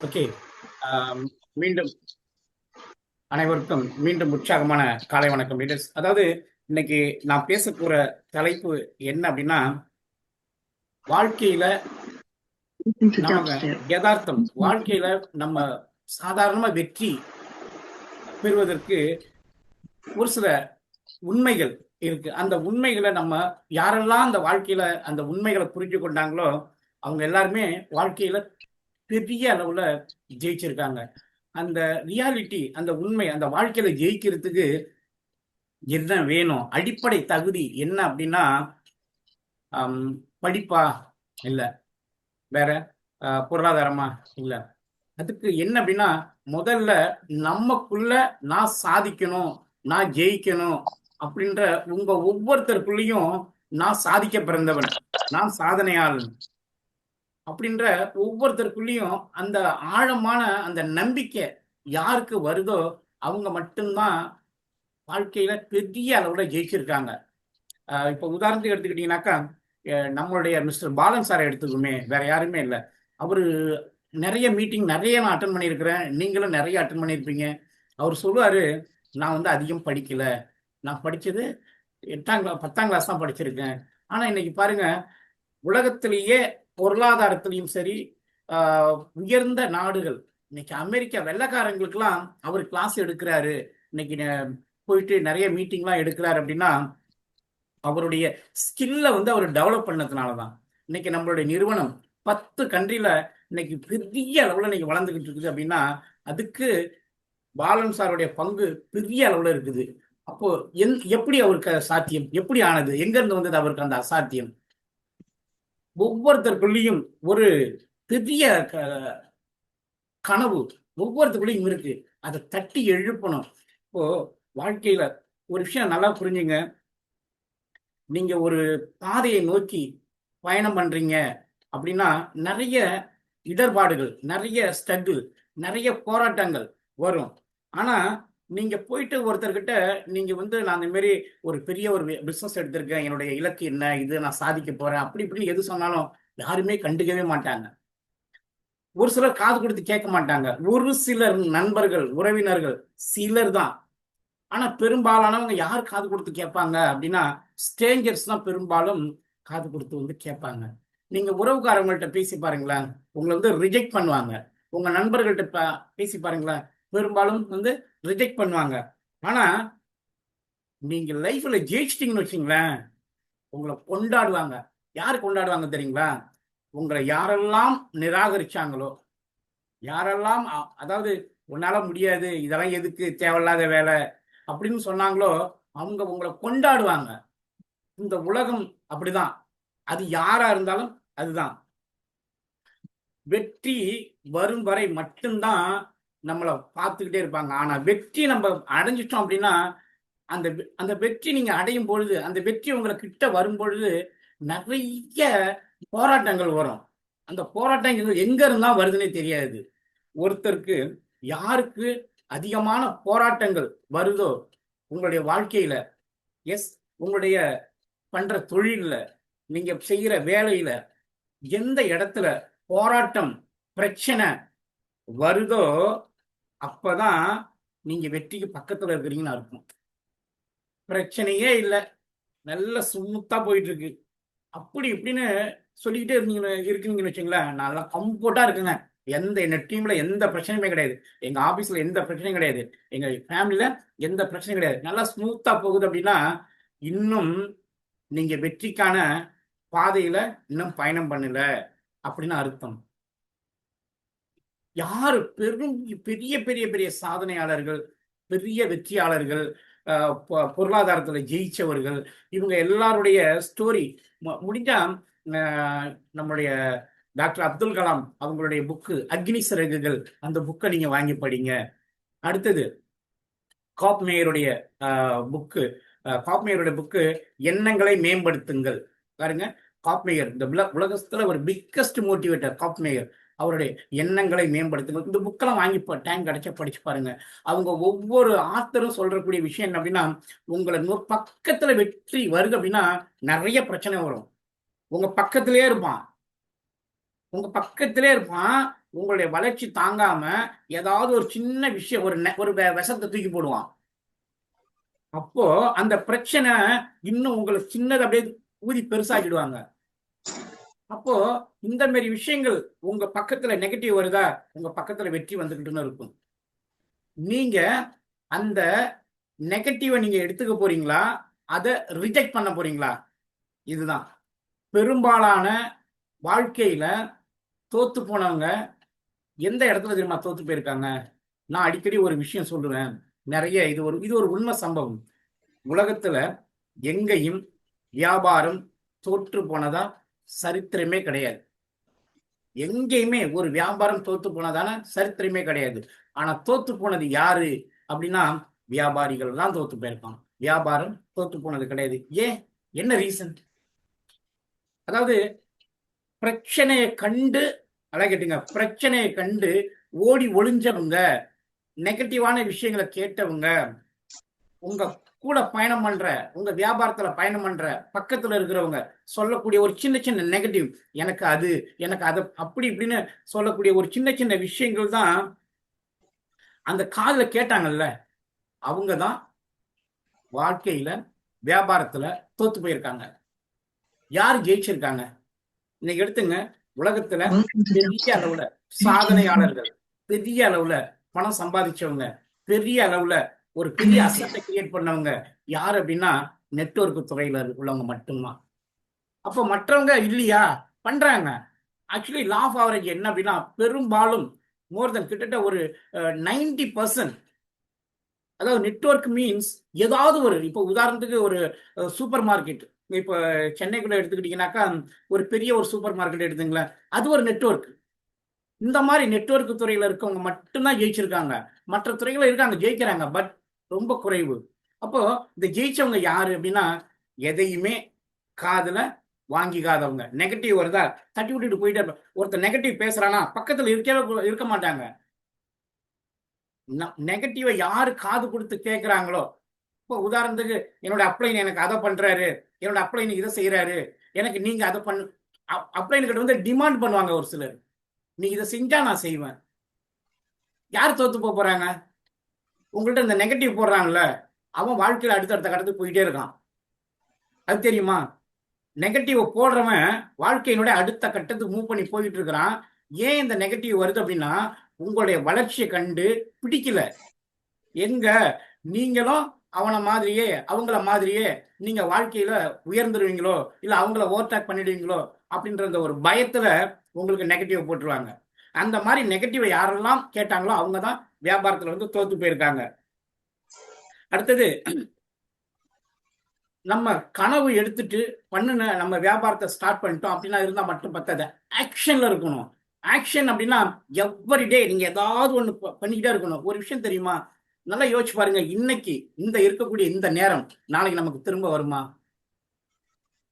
Okay. ஆம், மீண்டும் அனைவருக்கும் மீண்டும் உற்சாகமான காலை வணக்கம் லீடர்ஸ். அதாவது இன்னைக்கு நான் பேச போற தலைப்பு என்ன அப்படின்னா, வாழ்க்கையில You can sit நமக்கு upstairs. யதார்த்தம் வாழ்க்கையில நம்ம சாதாரணமா வெற்றி பெறுவதற்கு ஒரு சில உண்மைகள் இருக்கு. அந்த உண்மைகளை நம்ம யாரெல்லாம் அந்த வாழ்க்கையில அந்த உண்மைகளை புரிஞ்சு கொண்டாங்களோ அவங்க எல்லாருமே வாழ்க்கையில பெரிய அளவுல ஜெயிச்சிருக்காங்க. அந்த ரியாலிட்டி, அந்த உண்மை, அந்த வாழ்க்கையில ஜெயிக்கிறதுக்கு என்ன வேணும், அடிப்படை தகுதி என்ன அப்படின்னா, ஆம், படிப்பா இல்ல, வேற பொருளாதாரமா இல்ல, அதுக்கு என்ன அப்படின்னா முதல்ல நமக்குள்ள நான் சாதிக்கணும், நான் ஜெயிக்கணும் அப்படின்ற உங்க ஒவ்வொருத்தருக்குள்ளேயும் நான் சாதிக்க பிறந்தவன், நான் சாதனையாளன் அப்படின்ற ஒவ்வொருத்தருக்குள்ளேயும் அந்த ஆழமான அந்த நம்பிக்கை யாருக்கு வருதோ அவங்க மட்டும்தான் வாழ்க்கையில பெரிய அளவுல ஜெயிச்சிருக்காங்க. இப்போ உதாரணத்துக்கு எடுத்துக்கிட்டீங்கன்னாக்கா, நம்மளுடைய மிஸ்டர் பாலன் சாரை எடுத்துக்குமே, வேற யாருமே இல்லை. அவரு நிறைய மீட்டிங் நிறைய நான் அட்டன் பண்ணியிருக்கிறேன், நீங்களும் நிறைய அட்டன் பண்ணியிருப்பீங்க. அவர் சொல்லுவாரு, நான் வந்து அதிகம் படிக்கல, நான் படிச்சது 10ஆம் கிளாஸ் தான் படிச்சிருக்கேன். ஆனா இன்னைக்கு பாருங்க, உலகத்திலேயே பொருளாதாரத்திலையும் சரி, உயர்ந்த நாடுகள், இன்னைக்கு அமெரிக்கா வெள்ளைக்காரங்களுக்கெல்லாம் அவர் கிளாஸ் எடுக்கிறாரு, இன்னைக்கு போயிட்டு நிறைய மீட்டிங்லாம் எடுக்கிறாரு அப்படின்னா அவருடைய ஸ்கில்ல வந்து அவர் டெவலப் பண்ணதுனால தான் இன்னைக்கு நம்மளுடைய நிறுவனம் 10 கண்ட்ரில இன்னைக்கு பெரிய அளவுல இன்னைக்கு வளர்ந்துகிட்டு இருக்குது அப்படின்னா அதுக்கு பாலன் சாருடைய பங்கு பெரிய அளவுல இருக்குது. அப்போ எப்படி அவருக்கு சாத்தியம், எப்படி ஆனது, எங்க இருந்து வந்தது அவருக்கு அந்த அசாத்தியம்? ஒவ்வொருத்தருக்குள்ளேயும் ஒரு பெரிய கனவு ஒவ்வொருத்தருக்குள்ளேயும் இருக்கு. அதை தட்டி எழுப்பணும். இப்போ வாழ்க்கையில ஒரு விஷயம் நல்லா புரிஞ்சுங்க. நீங்க ஒரு பாதையை நோக்கி பயணம் பண்றீங்க அப்படின்னா நிறைய இடர்பாடுகள், நிறைய ஸ்ட்ரகிள், நிறைய போராட்டங்கள் வரும். ஆனா நீங்க போயிட்டு ஒருத்தர்கிட்ட நீங்க வந்து நான் இந்த மாதிரி ஒரு பெரிய ஒரு பிசினஸ் எடுத்திருக்கேன், என்னுடைய இலக்கு என்ன, இது நான் சாதிக்க போறேன் அப்படி இப்படின்னு எது சொன்னாலும் யாருமே கண்டுக்கவே மாட்டாங்க. ஒரு சிலர் காது கொடுத்து கேட்க மாட்டாங்க. ஒரு சிலர் நண்பர்கள், உறவினர்கள், சிலர் தான். ஆனா பெரும்பாலானவங்க யார் காது கொடுத்து கேட்பாங்க அப்படின்னா ஸ்ட்ரேஞ்சர்ஸ் தான் பெரும்பாலும் காது கொடுத்து வந்து கேட்பாங்க. நீங்க உறவுக்காரங்கள்ட்ட பேசி பாருங்களேன், உங்களை வந்து ரிஜெக்ட் பண்ணுவாங்க. உங்க நண்பர்கள்ட்ட பேசி பாருங்களேன், பெரும்பாலும் வந்து ரிஜெக்ட் பண்ணுவாங்க. ஆனா நீங்க லைஃப்ல ஜெயிச்சிட்டீங்கன்னு வச்சுங்களேன், உங்களை கொண்டாடுவாங்க. யார் கொண்டாடுவாங்க தெரியுங்களா? உங்களை யாரெல்லாம் நிராகரிச்சாங்களோ, யாரெல்லாம் அதாவது உன்னால முடியாது, இதெல்லாம் எதுக்கு தேவையில்லாத வேலை அப்படின்னு சொன்னாங்களோ அவங்க உங்களை கொண்டாடுவாங்க. இந்த உலகம் அப்படிதான். அது யாரா இருந்தாலும் அதுதான். வெற்றி வரும் வரை மட்டும்தான் நம்மளை பார்த்துக்கிட்டே இருப்பாங்க. ஆனா வெற்றி நம்ம அடைஞ்சிட்டோம் அப்படின்னா அந்த அந்த வெற்றி நீங்க அடையும் பொழுது, அந்த வெற்றி உங்களை கிட்ட வரும் பொழுது நிறைய போராட்டங்கள் வரும். அந்த போராட்டங்கள் எங்க இருந்தா வருதுன்னே தெரியாது. ஒருத்தருக்கு யாருக்கு அதிகமான போராட்டங்கள் வருதோ உங்களுடைய வாழ்க்கையில, எஸ், உங்களுடைய பண்ற தொழில்ல, நீங்க செய்யற வேலையில, எந்த இடத்துல போராட்டம், பிரச்சனை வருதோ அப்பதான் நீங்க வெற்றிக்கு பக்கத்துல இருக்கிறீங்கன்னு அர்த்தம். பிரச்சனையே இல்லை, நல்ல ஸ்மூத்தா போயிட்டு இருக்கு, அப்படி இப்படின்னு சொல்லிக்கிட்டே இருக்கீங்கன்னு வச்சுங்களேன், நல்லா கம்ஃபர்ட்டா இருக்குங்க. என்ன டீம்ல எந்த பிரச்சனையுமே கிடையாது, எங்க ஆபீஸ்ல எந்த பிரச்சனையும் கிடையாது, எங்க ஃபேமிலில எந்த பிரச்சனையும் கிடையாது, நல்லா ஸ்மூத்தா போகுது அப்படின்னா இன்னும் நீங்க வெற்றிக்கான பாதையில இன்னும் பயணம் பண்ணல அப்படின்னு அர்த்தம். யாரு பெரிய பெரிய பெரிய சாதனையாளர்கள், பெரிய வெற்றியாளர்கள், பொருளாதாரத்துல ஜெயிச்சவர்கள், இவங்க எல்லாருடைய ஸ்டோரி முடிஞ்சா நம்மளுடைய டாக்டர் அப்துல் கலாம் அவங்களுடைய புக்கு அக்னி சிறகுகள், அந்த புக்கை நீங்க வாங்கி படிங்க. அடுத்தது காப் மேயருடைய புக்கு, எண்ணங்களை மேம்படுத்துங்கள். பாருங்க, காப் மேயர் இந்த உலகத்துல ஒரு பிக்கஸ்ட் மோட்டிவேட்டர் காப் மேயர். அவருடைய எண்ணங்களை மேம்படுத்துங்கள், இந்த புக்கெல்லாம் வாங்கி டைம் கிடைச்சா படிச்சு பாருங்க. அவங்க ஒவ்வொரு ஆத்தரும் சொல்றக்கூடிய விஷயம் என்ன அப்படின்னா, உங்களை பக்கத்துல வெற்றி வருது அப்படின்னா நிறைய பிரச்சனை வரும். உங்க பக்கத்திலே இருப்பான், உங்க பக்கத்திலே இருப்பான். உங்களுடைய வளர்ச்சி தாங்காம ஏதாவது ஒரு சின்ன விஷயம் ஒரு விஷத்தை தூக்கி போடுவான். அப்போ அந்த பிரச்சனை இன்னும் உங்களுக்கு சின்னது அப்படியே ஊதி பெருசாக்கிடுவாங்க. அப்போ இந்த மாதிரி விஷயங்கள் உங்க பக்கத்துல நெகட்டிவ் வருதா, உங்க பக்கத்துல வெற்றி வந்துகிட்டுன்னு இருக்கும். நீங்க அந்த நெகட்டிவை நீங்க எடுத்துக்க போறீங்களா, அதை ரிஜெக்ட் பண்ண போறீங்களா? இதுதான் பெரும்பாலான வாழ்க்கையில தோத்து போனவங்க எந்த இடத்துல தெரியுமா தோத்து போயிருக்காங்க? நான் அடிக்கடி ஒரு விஷயம் சொல்லுவேன். நிறைய இது ஒரு உண்மை சம்பவம். உலகத்துல எங்கேயும் வியாபாரம் தோற்று போனதா சரித்திரமே கிடையாது. எங்கேயுமே ஒரு வியாபாரம் தோத்து போனதான சரித்திரமே கிடையாது. ஆனா தோத்து போனது யாரு அப்படின்னா வியாபாரிகள் தான் தோத்து போயிருக்கான். வியாபாரம் தோத்து போனது கிடையாது. ஏன்? என்ன ரீசன்? அதாவது பிரச்சனையை கண்டு கேட்டுங்க, பிரச்சனையை கண்டு ஓடி ஒளிஞ்சவங்க, நெகட்டிவான விஷயங்களை கேட்டவங்க, உங்க கூட பயணம் பண்ற, உங்க வியாபாரத்துல பயணம் பண்ற பக்கத்துல இருக்கிறவங்க சொல்லக்கூடிய ஒரு சின்ன சின்ன நெகட்டிவ், எனக்கு அது, எனக்கு அது, அப்படி இப்படின்னு சொல்லக்கூடிய ஒரு சின்ன சின்ன விஷயங்கள் தான் அந்த காதுல கேட்டாங்கல்ல, அவங்க தான் வாழ்க்கையில வியாபாரத்துல தோத்து போயிருக்காங்க. யார் ஜெயிச்சிருக்காங்க? இன்னைக்கு எடுத்துங்க, உலகத்துல பெரிய அளவுல சாதனையாளர்கள், பெரிய அளவுல பணம் சம்பாதிச்சவங்க, பெரிய அளவுல ஒரு பெரிய அசட்டை கிரியேட் பண்ணவங்க யார் அப்படின்னா நெட்வொர்க் துறையில உள்ளவங்க மட்டும்தான். அப்ப மற்றவங்க இல்லையா? பண்றாங்க. ஆக்சுவலி லா ஆஃப் ஆவரேஜ் என்ன அப்படின்னா பெரும்பாலும் மோர் தென் கிட்டத்தட்ட ஒரு 90%, அதாவது நெட்வொர்க் மீன்ஸ் ஏதாவது ஒரு, இப்போ உதாரணத்துக்கு ஒரு சூப்பர் மார்க்கெட், இப்போ சென்னைக்குள்ள எடுத்துக்கிட்டீங்கன்னாக்கா ஒரு பெரிய ஒரு சூப்பர் மார்க்கெட் எடுத்துங்களேன், அது ஒரு நெட்வொர்க். இந்த மாதிரி நெட்வொர்க் துறையில இருக்கவங்க மட்டும்தான் ஜெயிச்சிருக்காங்க. மற்ற துறைகள் இருக்காங்க, ஜெயிக்கிறாங்க, பட் ரொம்ப குறைவு. அப்போ இந்த ஜெயிச்சவங்க யாரு அப்படின்னா எதையுமே காதுல வாங்கிக்காதவங்க. நெகட்டிவ் வருதா தட்டி விட்டுட்டு போயிட்டே ஒருத்தர் நெகட்டிவ் பேசுறானா பக்கத்துல இருக்க மாட்டாங்க. நெகட்டிவை யாரு காது கொடுத்து கேட்கிறாங்களோ, இப்போ உதாரணத்துக்கு என்னோட அப்ளைன் எனக்கு அதை பண்றாரு, என்னோட அப்ளைன் இதை செய்யறாரு, எனக்கு நீங்க அதை பண்ணு, அப்ளைன் கிட்ட வந்து டிமாண்ட் பண்ணுவாங்க ஒரு சிலர். நீ இதை செஞ்சா நான் செய்வேன். யார் தோத்து போறாங்க? உங்கள்ட்ட இந்த நெகட்டிவ் போடுறாங்கல்ல, அவன் வாழ்க்கையில அடுத்தடுத்த கடத்துக்கு போயிட்டே இருக்கான். அது தெரியுமா? நெகட்டிவ் போடுறவன் வாழ்க்கையினுடைய அடுத்த கட்டத்துக்கு மூவ் பண்ணி போயிட்டு இருக்கிறான். ஏன் இந்த நெகட்டிவ் வருது அப்படின்னா உங்களுடைய வளர்ச்சியை கண்டு பிடிக்கல. எங்க நீங்களும் அவனை மாதிரியே அவங்கள மாதிரியே நீங்க வாழ்க்கையில உயர்ந்துருவீங்களோ, இல்ல அவங்கள ஓவர்டேக் பண்ணிடுவீங்களோ அப்படின்ற ஒரு பயத்துல உங்களுக்கு நெகட்டிவ் போட்டுருவாங்க. அந்த மாதிரி நெகட்டிவ் யாரெல்லாம் கேட்டாங்களோ அவங்க தான் வியாபாரத்துல வந்து தோத்து போயிருக்காங்க. அடுத்தது, நம்ம கனவு எடுத்துட்டு பண்ணுன நம்ம வியாபாரத்தை ஸ்டார்ட் பண்ணிட்டோம் அப்படின்னா இருந்தா மட்டும் பத்தாது, ஆக்ஷன்ல இருக்கணும். ஆக்ஷன் அப்படின்னா எவ்ரிடே நீங்க ஏதாவது ஒண்ணு பண்ணிக்கிட்டே இருக்கணும். ஒரு விஷயம் தெரியுமா, நல்லா யோசிச்சு பாருங்க, இன்னைக்கு இந்த இருக்கக்கூடிய இந்த நேரம் நாளைக்கு நமக்கு திரும்ப வருமா?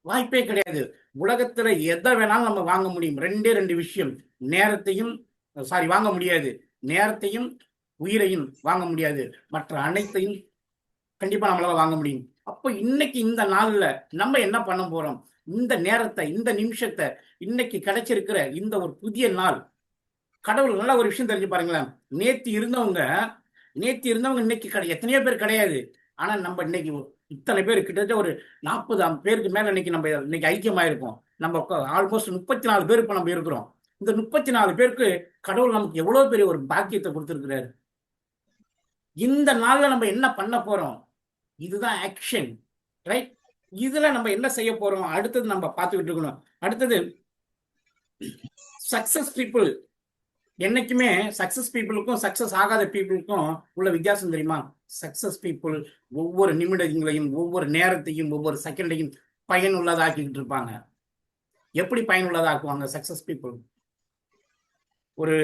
வாய்ப்பே கிடையாது. உலகத்துல எதை வேணாலும் நம்ம வாங்க முடியும். ரெண்டே ரெண்டு விஷயம், நேரத்தையும் வாங்க முடியாது. நேரத்தையும் உயிரையும் வாங்க முடியாது. மற்ற அனைத்தையும் கண்டிப்பா நம்மளால வாங்க முடியும். அப்போ இன்னைக்கு இந்த நாள்ல நம்ம என்ன பண்ண போறோம்? இந்த நேரத்தை, இந்த நிமிஷத்தை, இன்னைக்கு கிடைச்சிருக்கிற இந்த ஒரு புதிய நாள், கடவுள் நல்ல ஒரு விஷயம் தெரிஞ்சு பாருங்களேன். நேத்து இருந்தவங்க இன்னைக்கு எத்தனையோ பேர் கிடையாது. ஆனா நம்ம இன்னைக்கு இத்தனை பேர், கிட்டத்தட்ட ஒரு 40 பேருக்கு மேல இன்னைக்கு ஐக்கியமாயிருக்கோம். நம்ம ஆல்மோஸ்ட் 34 பேர் இப்ப நம்ம இருக்கிறோம். இந்த 34 பேருக்கு கடவுள் நமக்கு எவ்வளவு பெரிய ஒரு பாக்கியத்தை கொடுத்திருக்கிறாரு. இந்த நாள்ல நம்ம என்ன பண்ண போறோம்? இதுதான் ஆக்ஷன், ரைட்? இதுல நம்ம என்ன செய்ய போறோம் அடுத்தது நம்ம பார்த்துக்கிட்டு இருக்கணும். அடுத்தது, சக்சஸ் பீப்புள், என்னைக்குமே சக்சஸ் பீப்புளுக்கும் சக்சஸ் ஆகாத பீப்புளுக்கும் உள்ள வித்தியாசம் தெரியுமா? சக்சஸ் பீப்புள் ஒவ்வொரு நிமிடங்களையும், ஒவ்வொரு நேரத்தையும், ஒவ்வொரு செகண்டையும் பயனுள்ளதாக்கிட்டு இருப்பாங்க. எப்படி பயனுள்ளதாக்குவாங்க சக்சஸ் பீப்புள்? ஒரு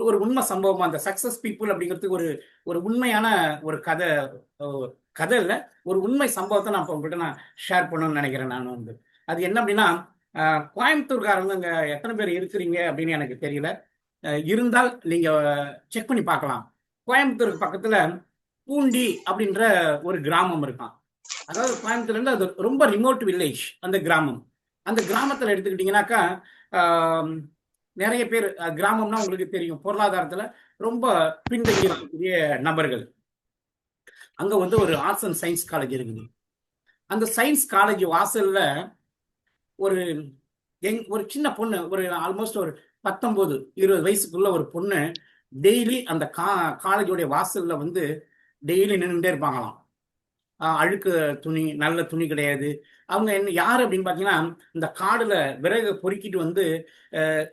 ஒரு உண்மை சம்பவமா, அந்த சக்சஸ் பீப்புள் அப்படிங்கிறதுக்கு ஒரு ஒரு உண்மையான ஒரு கதை, கதை இல்லை, ஒரு உண்மை சம்பவத்தை நான் இப்போ உங்கள்கிட்ட ஷேர் பண்ணணும்னு நினைக்கிறேன். நான் வந்து அது என்ன அப்படின்னா, கோயம்புத்தூர்காரங்க இங்கே எத்தனை பேர் இருக்கிறீங்க அப்படின்னு எனக்கு தெரியல. இருந்தால் நீங்க செக் பண்ணி பார்க்கலாம். கோயம்புத்தூருக்கு பக்கத்துல பூண்டி அப்படின்ற ஒரு கிராமம் இருக்கான். அதாவது கோயம்புத்தூர்ல இருந்து அது ரொம்ப ரிமோட் வில்லேஜ் அந்த கிராமம். அந்த கிராமத்துல எடுத்துக்கிட்டீங்கன்னாக்கா நிறைய பேர் கிராமம்னா உங்களுக்கு தெரியும், பொருளாதாரத்துல ரொம்ப பின்தங்கி இருக்கக்கூடிய நபர்கள். அங்க வந்து ஒரு ஆர்ட்ஸ் அண்ட் சயின்ஸ் காலேஜ் இருக்குது. அந்த சயின்ஸ் காலேஜ் வாசல்ல ஒரு ஒரு சின்ன பொண்ணு, ஒரு ஆல்மோஸ்ட் ஒரு 19 20 வயசுக்குள்ள ஒரு பொண்ணு டெய்லி அந்த காலேஜோடைய வாசல்ல வந்து டெய்லி நின்றுட்டே இருப்பாங்களாம். அழுக்கு துணி, நல்ல துணி கிடையாது. அவங்க என்ன யாரு அப்படின்னு பார்த்தீங்கன்னா, இந்த காடுல விறகு பொறுக்கிட்டு வந்து அஹ்,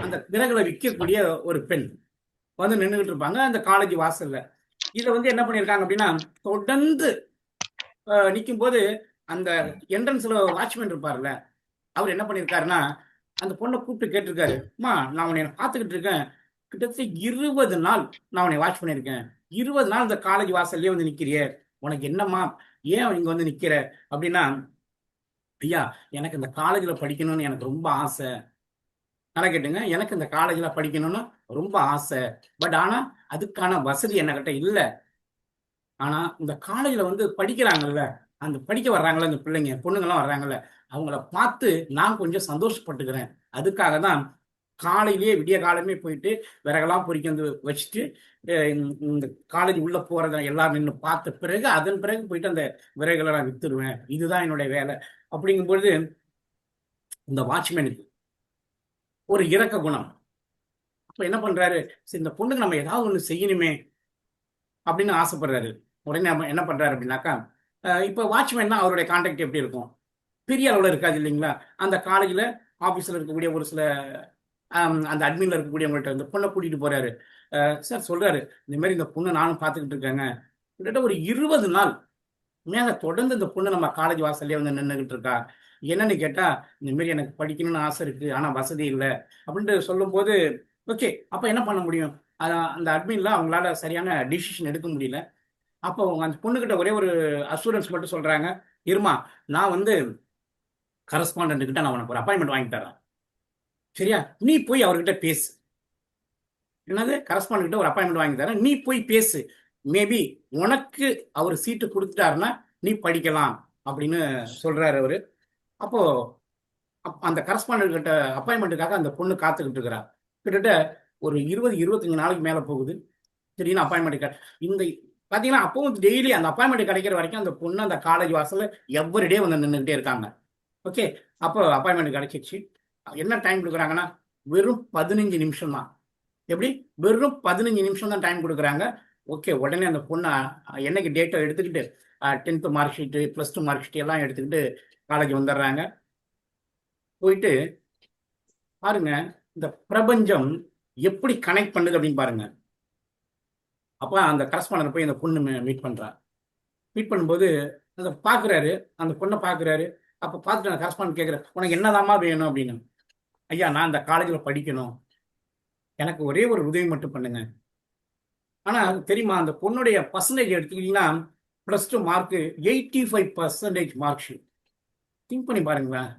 அந்த விறகுல விற்கக்கூடிய ஒரு பெண் வந்து நின்றுகிட்டு இருப்பாங்க அந்த காலேஜ் வாசல்ல. இதை வந்து என்ன பண்ணியிருக்காங்க அப்படின்னா, தொடர்ந்து நிற்கும் போது அந்த என்ட்ரன்ஸ்ல வாட்ச்மேன் இருப்பார்ல, அவர் என்ன பண்ணியிருக்காருன்னா, அந்த பொண்ணை கூப்பிட்டு கேட்டிருக்காரு, அம்மா நான் உன்னை பார்த்துக்கிட்டு இருக்கேன், கிட்டத்தட்ட 20 நாள் நான் உன்னை வாட்ச் பண்ணியிருக்கேன். 20 நாள் இந்த காலேஜ் வாசல்லே வந்து நிக்கிறியே, உனக்கு என்னம்மா, ஏன் இங்க வந்து நிக்கிற அப்படின்னா, ஐயா எனக்கு இந்த காலேஜ்ல படிக்கணும்னு எனக்கு ரொம்ப ஆசை. நல்லா கேட்டுங்க, எனக்கு இந்த காலேஜ்ல படிக்கணும்னு ரொம்ப ஆசை. பட் ஆனா அதுக்கான வசதி என்கிட்ட இல்ல. ஆனா இந்த காலேஜ்ல வந்து படிக்கிறாங்கல்ல, அந்த படிக்க வர்றாங்கல்ல இந்த பிள்ளைங்க, பொண்ணுங்கலாம் வர்றாங்கல்ல, அவங்கள பார்த்து நான் கொஞ்சம் சந்தோஷப்பட்டுக்கிறேன். அதுக்காக தான் காலையிலேயே விடிய காலமே போயிட்டு விறகெல்லாம் பொறுக்கி வந்து வச்சுட்டு இந்த காலேஜ் உள்ள போறத எல்லாரும் நின்று பார்த்த பிறகு அதன் பிறகு போயிட்டு அந்த விறகுகளை நான் வித்துருவேன். இதுதான் என்னுடைய வேலை. அப்படிங்கும்பொழுது இந்த வாட்ச்மேனுக்கு ஒரு இரக்க குணம். அப்ப என்ன பண்றாரு, சரி இந்த பொண்ணுக்கு நம்ம ஏதாவது ஒண்ணு செய்யணுமே அப்படின்னு ஆசைப்படுறாரு. உடனே என்ன பண்றாரு அப்படின்னாக்கா, இப்போ வாட்ச்மேன்னா அவருடைய கான்டாக்ட் எப்படி இருக்கும், பெரிய அளவில் இருக்காது இல்லைங்களா. அந்த காலேஜில் ஆஃபீஸில் இருக்கக்கூடிய ஒரு சில அந்த அட்மின்ல இருக்கக்கூடியவங்கள்ட்ட இந்த பொண்ணை கூட்டிட்டு போறாரு. சார் சொல்றாரு, இந்த மாதிரி இந்த பொண்ணு நானும் பார்த்துக்கிட்டு இருக்கேங்க, கிட்டத்தட்ட ஒரு 20 நாள் மேல தொடர்ந்து இந்த பொண்ணு நம்ம காலேஜ் வாசல்லே வந்து நின்றுகிட்டு இருக்கா. என்னன்னு கேட்டா, இந்த மாதிரி எனக்கு படிக்கணும்னு ஆசை இருக்கு, ஆனா வசதி இல்லை அப்படின்ட்டு சொல்லும்போது, ஓகே அப்ப என்ன பண்ண முடியும், அந்த அட்மின்ல அவங்களால சரியான டிசிஷன் எடுக்க முடியல. அப்போ அவங்க அந்த பொண்ணுகிட்ட ஒரே ஒரு அசூரன்ஸ் மட்டும் சொல்றாங்க, இருமா நான் வந்து கரஸ்பாண்டன்ட் கிட்ட நான் உனக்கு ஒரு அப்பாயின்மெண்ட் வாங்கி தரேன், சரியா, நீ போய் அவர்கிட்ட பேசு. என்னது, கரஸ்பாண்டன்ட் கிட்ட ஒரு அப்பாயின்மெண்ட் வாங்கி தரேன், நீ போய் பேசு, மேபி உனக்கு அவர் சீட்டு கொடுத்துட்டாருன்னா நீ படிக்கலாம் அப்படின்னு சொல்றாரு அவரு. அப்போ அந்த கரஸ்பாண்டன்ட் கிட்ட அப்பாயின்மெண்ட்டுக்காக அந்த பொண்ணு காத்துக்கிட்டு இருக்கிறா. கிட்டத்தட்ட ஒரு 20 25 நாளைக்கு மேல போகுது. திடீர்னு அப்பாயின்மெண்ட் இந்த பாத்தீங்கன்னா, அப்பவும் டெய்லி அந்த அப்பாயின்மெண்ட் கிடைக்கிற வரைக்கும் அந்த பொண்ணு அந்த காலேஜ் வாசல்ல எவ்ரிடே வந்து நின்றுகிட்டே இருக்காங்க. ஓகே, அப்போ அப்பாயின்மெண்ட் கிடைச்சிச்சு. என்ன டைம் கொடுக்குறாங்கன்னா, வெறும் 15 நிமிஷம் தான். எப்படி, வெறும் 15 நிமிஷம் தான் டைம் கொடுக்குறாங்க. ஓகே, உடனே அந்த பொண்ணு என்னைக்கு டேட்டை எடுத்துக்கிட்டு 10th mark sheet, +2 mark sheet எல்லாம் எடுத்துக்கிட்டு காலேஜ் வந்துடுறாங்க. போயிட்டு பாருங்க, இந்த பிரபஞ்சம் எப்படி கனெக்ட் பண்ணுது அப்படின்னு பாருங்க. அப்ப அந்த கரஸ்பாண்டன்ட் போய் அந்த பொண்ணு மீட் பண்றா. மீட் பண்ணும்போது அந்த பாக்குறாரு, அந்த பொண்ணை பாக்குறாரு. அப்ப பார்த்துட்டு அந்த கரஸ்பாண்டன்ட் கேட்கிறார், உனக்கு என்னதாம்மா வேணும் அப்படின்னு. ஐயா நான் அந்த காலேஜ்ல படிக்கணும், எனக்கு ஒரே ஒரு உதவி மட்டும் பண்ணுங்க. ஆனா அது தெரியுமா, அந்த பொண்ணுடைய பர்சன்டேஜ் எடுத்துக்கிட்டீங்கன்னா +2 மார்க் 85% மார்க் ஷீட். திங்க் பண்ணி பாருங்களேன்,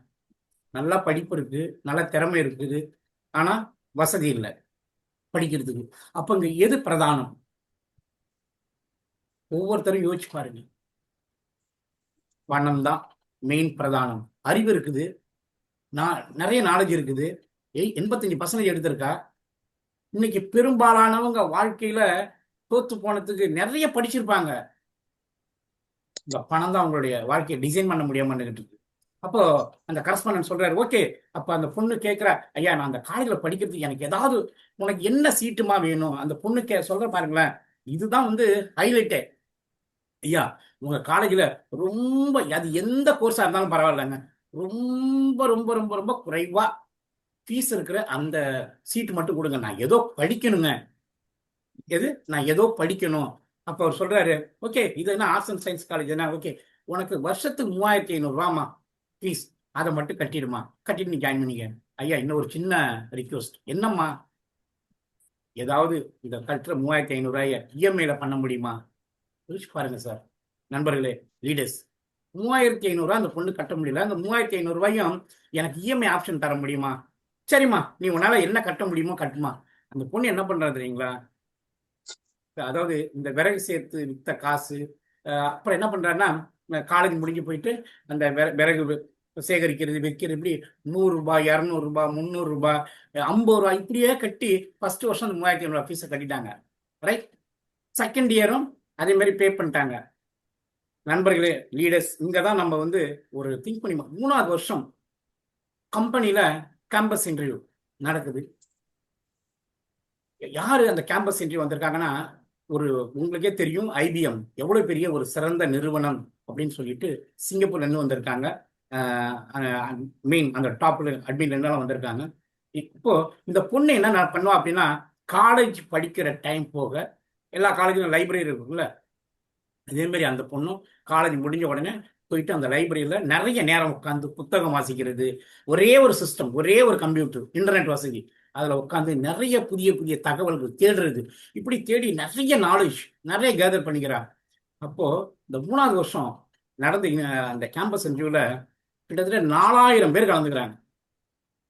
நல்லா படிப்பு இருக்கு, நல்ல திறமை இருக்குது, ஆனா வசதி இல்லை படிக்கிறதுக்கு. அப்ப இங்க எது பிரதானம், ஒவ்வொருத்தரும் யோசிச்சு பாருங்க. பணம் தான் மெயின் பிரதானம். அறிவு இருக்குது, நிறைய நாலேஜ் இருக்குது, 85% எடுத்திருக்கா. இன்னைக்கு பெரும்பாலானவங்க வாழ்க்கையில தோத்து போனதுக்கு நிறைய படிச்சிருப்பாங்க, இந்த பணம் தான் அவங்களுடைய வாழ்க்கையை டிசைன் பண்ண முடியாம இருக்கு. அப்போ அந்த கரஸ்பாண்டன்ட் சொல்றாரு, ஓகே அப்ப அந்த பொண்ணு கேட்கிற, ஐயா நான் அந்த காலேஜ்ல படிக்கிறதுக்கு எனக்கு ஏதாவது, உனக்கு என்ன சீட்டுமா வேணும், அந்த பொண்ணு சொல்ற பாருங்களேன், இதுதான் வந்து ஹைலைட்டே. ஐயா உங்க காலேஜ்ல ரொம்ப, அது எந்த கோர்ஸா இருந்தாலும் பரவாயில்லைங்க, ரொம்ப ரொம்ப ரொம்ப ரொம்ப குறைவா ஃபீஸ் இருக்கிற அந்த சீட்டு மட்டும் கொடுங்க, நான் ஏதோ படிக்கணுங்க, நான் ஏதோ படிக்கணும். அப்ப அவர் சொல்றாரு, ஓகே இது என்ன ஆர்ட்ஸ் அண்ட் சயின்ஸ் காலேஜ் என்ன, ஓகே உனக்கு வருஷத்துக்கு 3500 ஃபீஸ், அதை மட்டும் கட்டிடுமா, கட்டிட்டு நீ ஜாயின் பண்ணிக்க. ஐயா இன்னும் ஒரு சின்ன ரிக்வஸ்ட், என்னம்மா, ஏதாவது இந்த கட்டுற 3500 இஎம்ஐல பண்ண முடியுமா. யோசிச்சு பாருங்க சார், நண்பர்களே, லீடர்ஸ், 3500 அந்த பொண்ணு கட்ட முடியல, அந்த 3500 எனக்கு இஎம்ஐ ஆப்ஷன் தர முடியுமா, சரிம்மா நீ உன்னால என்ன கட்ட முடியுமோ கட்டுமா. அந்த பொண்ணு என்ன பண்றது தெரியுங்களா, அதாவது இந்த விறகு சேர்த்து வித்த காசு, அப்புறம் என்ன பண்றாருன்னா காலேஜ் முடிஞ்சு போயிட்டு அந்த விறகு சேகரிக்கிறது, வைக்கிறது, இப்படி ₹100, ₹200, ₹300, ₹50 இப்படியே கட்டி ஃபர்ஸ்ட் வருஷம் அந்த ₹3500 ஃபீஸை கட்டிட்டாங்க. ரைட். செகண்ட் இயரும் அதே மாதிரி பே பண்ணிட்டாங்க. நண்பர்களே, லீடர்ஸ், இங்க தான் நம்ம வந்து ஒரு திங்க் பண்ணி 3வது வருஷம் கம்பெனில கேம்பஸ் இன்டர்வியூ நடக்குது. யாரு அந்த கேம்பஸ் இன்டர்வியூ வந்திருக்காங்கன்னா, ஒரு உங்களுக்கே தெரியும் ஐபிஎம் எவ்வளவு பெரிய ஒரு சிறந்த நிறுவனம் அப்படின்னு சொல்லிட்டு சிங்கப்பூர்ல இருந்து வந்திருக்காங்க. மெயின் அந்த டாப்ல அட்மின்ல இருந்தாலும் வந்திருக்காங்க. இப்போ இந்த பொண்ணு என்ன பண்ணுவா அப்படின்னா, காலேஜ் படிக்கிற டைம் போக, எல்லா காலேஜிலும் லைப்ரரி இருக்குல்ல, அதே மாதிரி அந்த பொண்ணும் காலேஜ் முடிஞ்ச உடனே போயிட்டு அந்த லைப்ரரியில நிறைய நேரம் உட்காந்து புத்தகம் வாசிக்கிறது. ஒரே ஒரு சிஸ்டம், ஒரே ஒரு கம்ப்யூட்டர், இன்டர்நெட் வசதி, அதுல உட்காந்து நிறைய புதிய புதிய தகவல்கள் தேடுறது. இப்படி தேடி நிறைய நாலேஜ் நிறைய கேதர் பண்ணிக்கிறாங்க. அப்போ இந்த 3வது வருஷம் நடந்த அந்த கேம்பஸ் இன்டர்வியூல கிட்டத்தட்ட 4000 பேர் கலந்துக்கிறாங்க.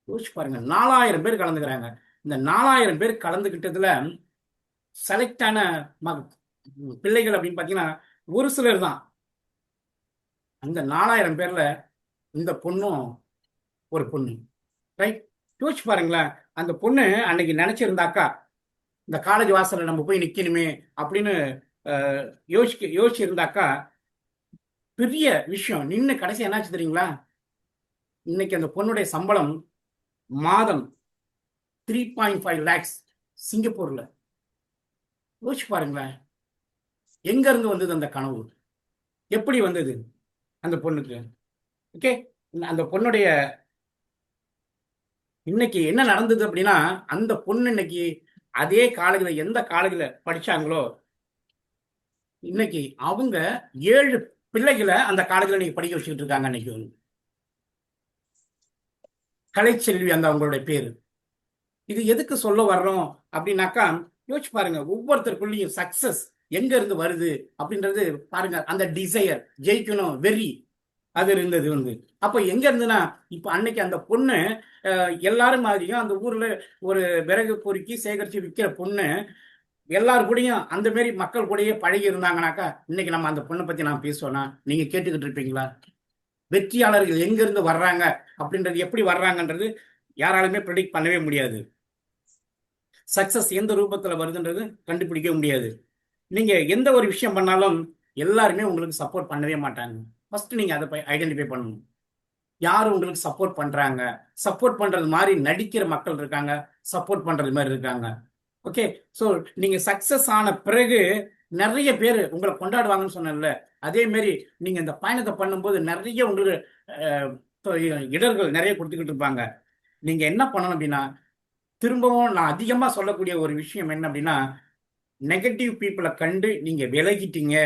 யோசிச்சு பாருங்க, 4000 பேர் கலந்துக்கிறாங்க. இந்த 4000 பேர் கலந்துக்கிட்டதுல செலக்ட் ஆன பிள்ளைகள் அப்படின்னு பாத்தீங்கன்னா ஒரு சிலர் தான். அந்த 4000 பேர்ல இந்த பொண்ணும் ஒரு பொண்ணு. ரைட். யோசிச்சு பாருங்களேன், அந்த பொண்ணு அன்னைக்கு நினைச்சிருந்தாக்கா இந்த காலேஜ் வாசல்ல நம்ம போய் நிக்கணுமே அப்படின்னு யோசிச்சிருந்தாக்கா பெரிய விஷயம். நின்று கடைசி என்னாச்சு தெரியுங்களா? இன்னைக்கு அந்த பொண்ணுடைய சம்பளம் மாதம் 3.5 lakhs சிங்கப்பூர்ல. யோசிச்சு பாருங்களேன், எங்க இருந்து வந்தது அந்த கனவு? எப்படி வந்தது அந்த பொண்ணுக்கு? ஓகே. அந்த பொண்ணுடைய இன்னைக்கு என்ன நடந்தது அப்படின்னா, அந்த பொண்ணு இன்னைக்கு அதே காலேஜில் எந்த காலேஜில் படிச்சாங்களோ, இன்னைக்கு அவங்க 7 பிள்ளைகளை அந்த காலேஜில் இன்னைக்கு படிக்க வச்சுக்கிட்டு இருக்காங்க. அன்னைக்கு கலைச்செல்வி அந்த அவங்களுடைய பேரு. இது எதுக்கு சொல்ல வர்றோம் அப்படின்னாக்கா, யோசிச்சு பாருங்க, ஒவ்வொருத்தருக்குள்ளேயும் சக்சஸ் எங்க இருந்து வருது அப்படின்றது பாருங்க. அந்த டிசையர், ஜெயிக்கணும் வெறி, அது இருந்தது வந்து. அப்ப எங்க இருந்துன்னா, இப்ப அன்னைக்கு அந்த பொண்ணு எல்லாரும் மாதிரியும் அந்த ஊர்ல ஒரு விறகு பொறுக்கி சேகரிச்சு விற்கிற பொண்ணு எல்லாரும் கூடயும் அந்த மாதிரி மக்கள் கூடயே பழகி இருந்தாங்கனாக்கா, இன்னைக்கு நம்ம அந்த பொண்ணை பத்தி நான் பேசுவோம்னா நீங்க கேட்டுக்கிட்டு இருப்பீங்களா? வெற்றியாளர்கள் எங்க இருந்து வர்றாங்க அப்படின்றது, எப்படி வர்றாங்கன்றது யாராலுமே ப்ரெடிக்ட் பண்ணவே முடியாது. சக்சஸ் எந்த ரூபத்துல வருதுன்றது கண்டுபிடிக்க முடியாது. நீங்க எந்த ஒரு விஷயம் பண்ணாலும் எல்லாருமே உங்களுக்கு சப்போர்ட் பண்ணவே மாட்டாங்க. ஃபர்ஸ்ட் நீங்க அதை ஐடென்டிஃபை பண்ணணும். யாரு உங்களுக்கு சப்போர்ட் பண்றாங்க? சப்போர்ட் பண்றது மாதிரி நடிக்கிற மக்கள் இருக்காங்க, சப்போர்ட் பண்றது மாதிரி இருக்காங்க. ஓகே. ஸோ நீங்க சக்சஸ் ஆன பிறகு நிறைய பேர் உங்களை கொண்டாடுவாங்கன்னு சொன்னேன்ல, அதே மாதிரி நீங்க இந்த பயணத்தை பண்ணும்போது நிறைய உங்களுக்கு இடர்கள் நிறைய கொடுத்துக்கிட்டு இருப்பாங்க. நீங்க என்ன பண்ணணும் அப்படின்னா, திரும்பவும் நான் அதிகமா சொல்லக்கூடிய ஒரு விஷயம் என்ன அப்படின்னா, நெகட்டிவ் பீப்புளை கண்டு நீங்க விலகிட்டீங்க,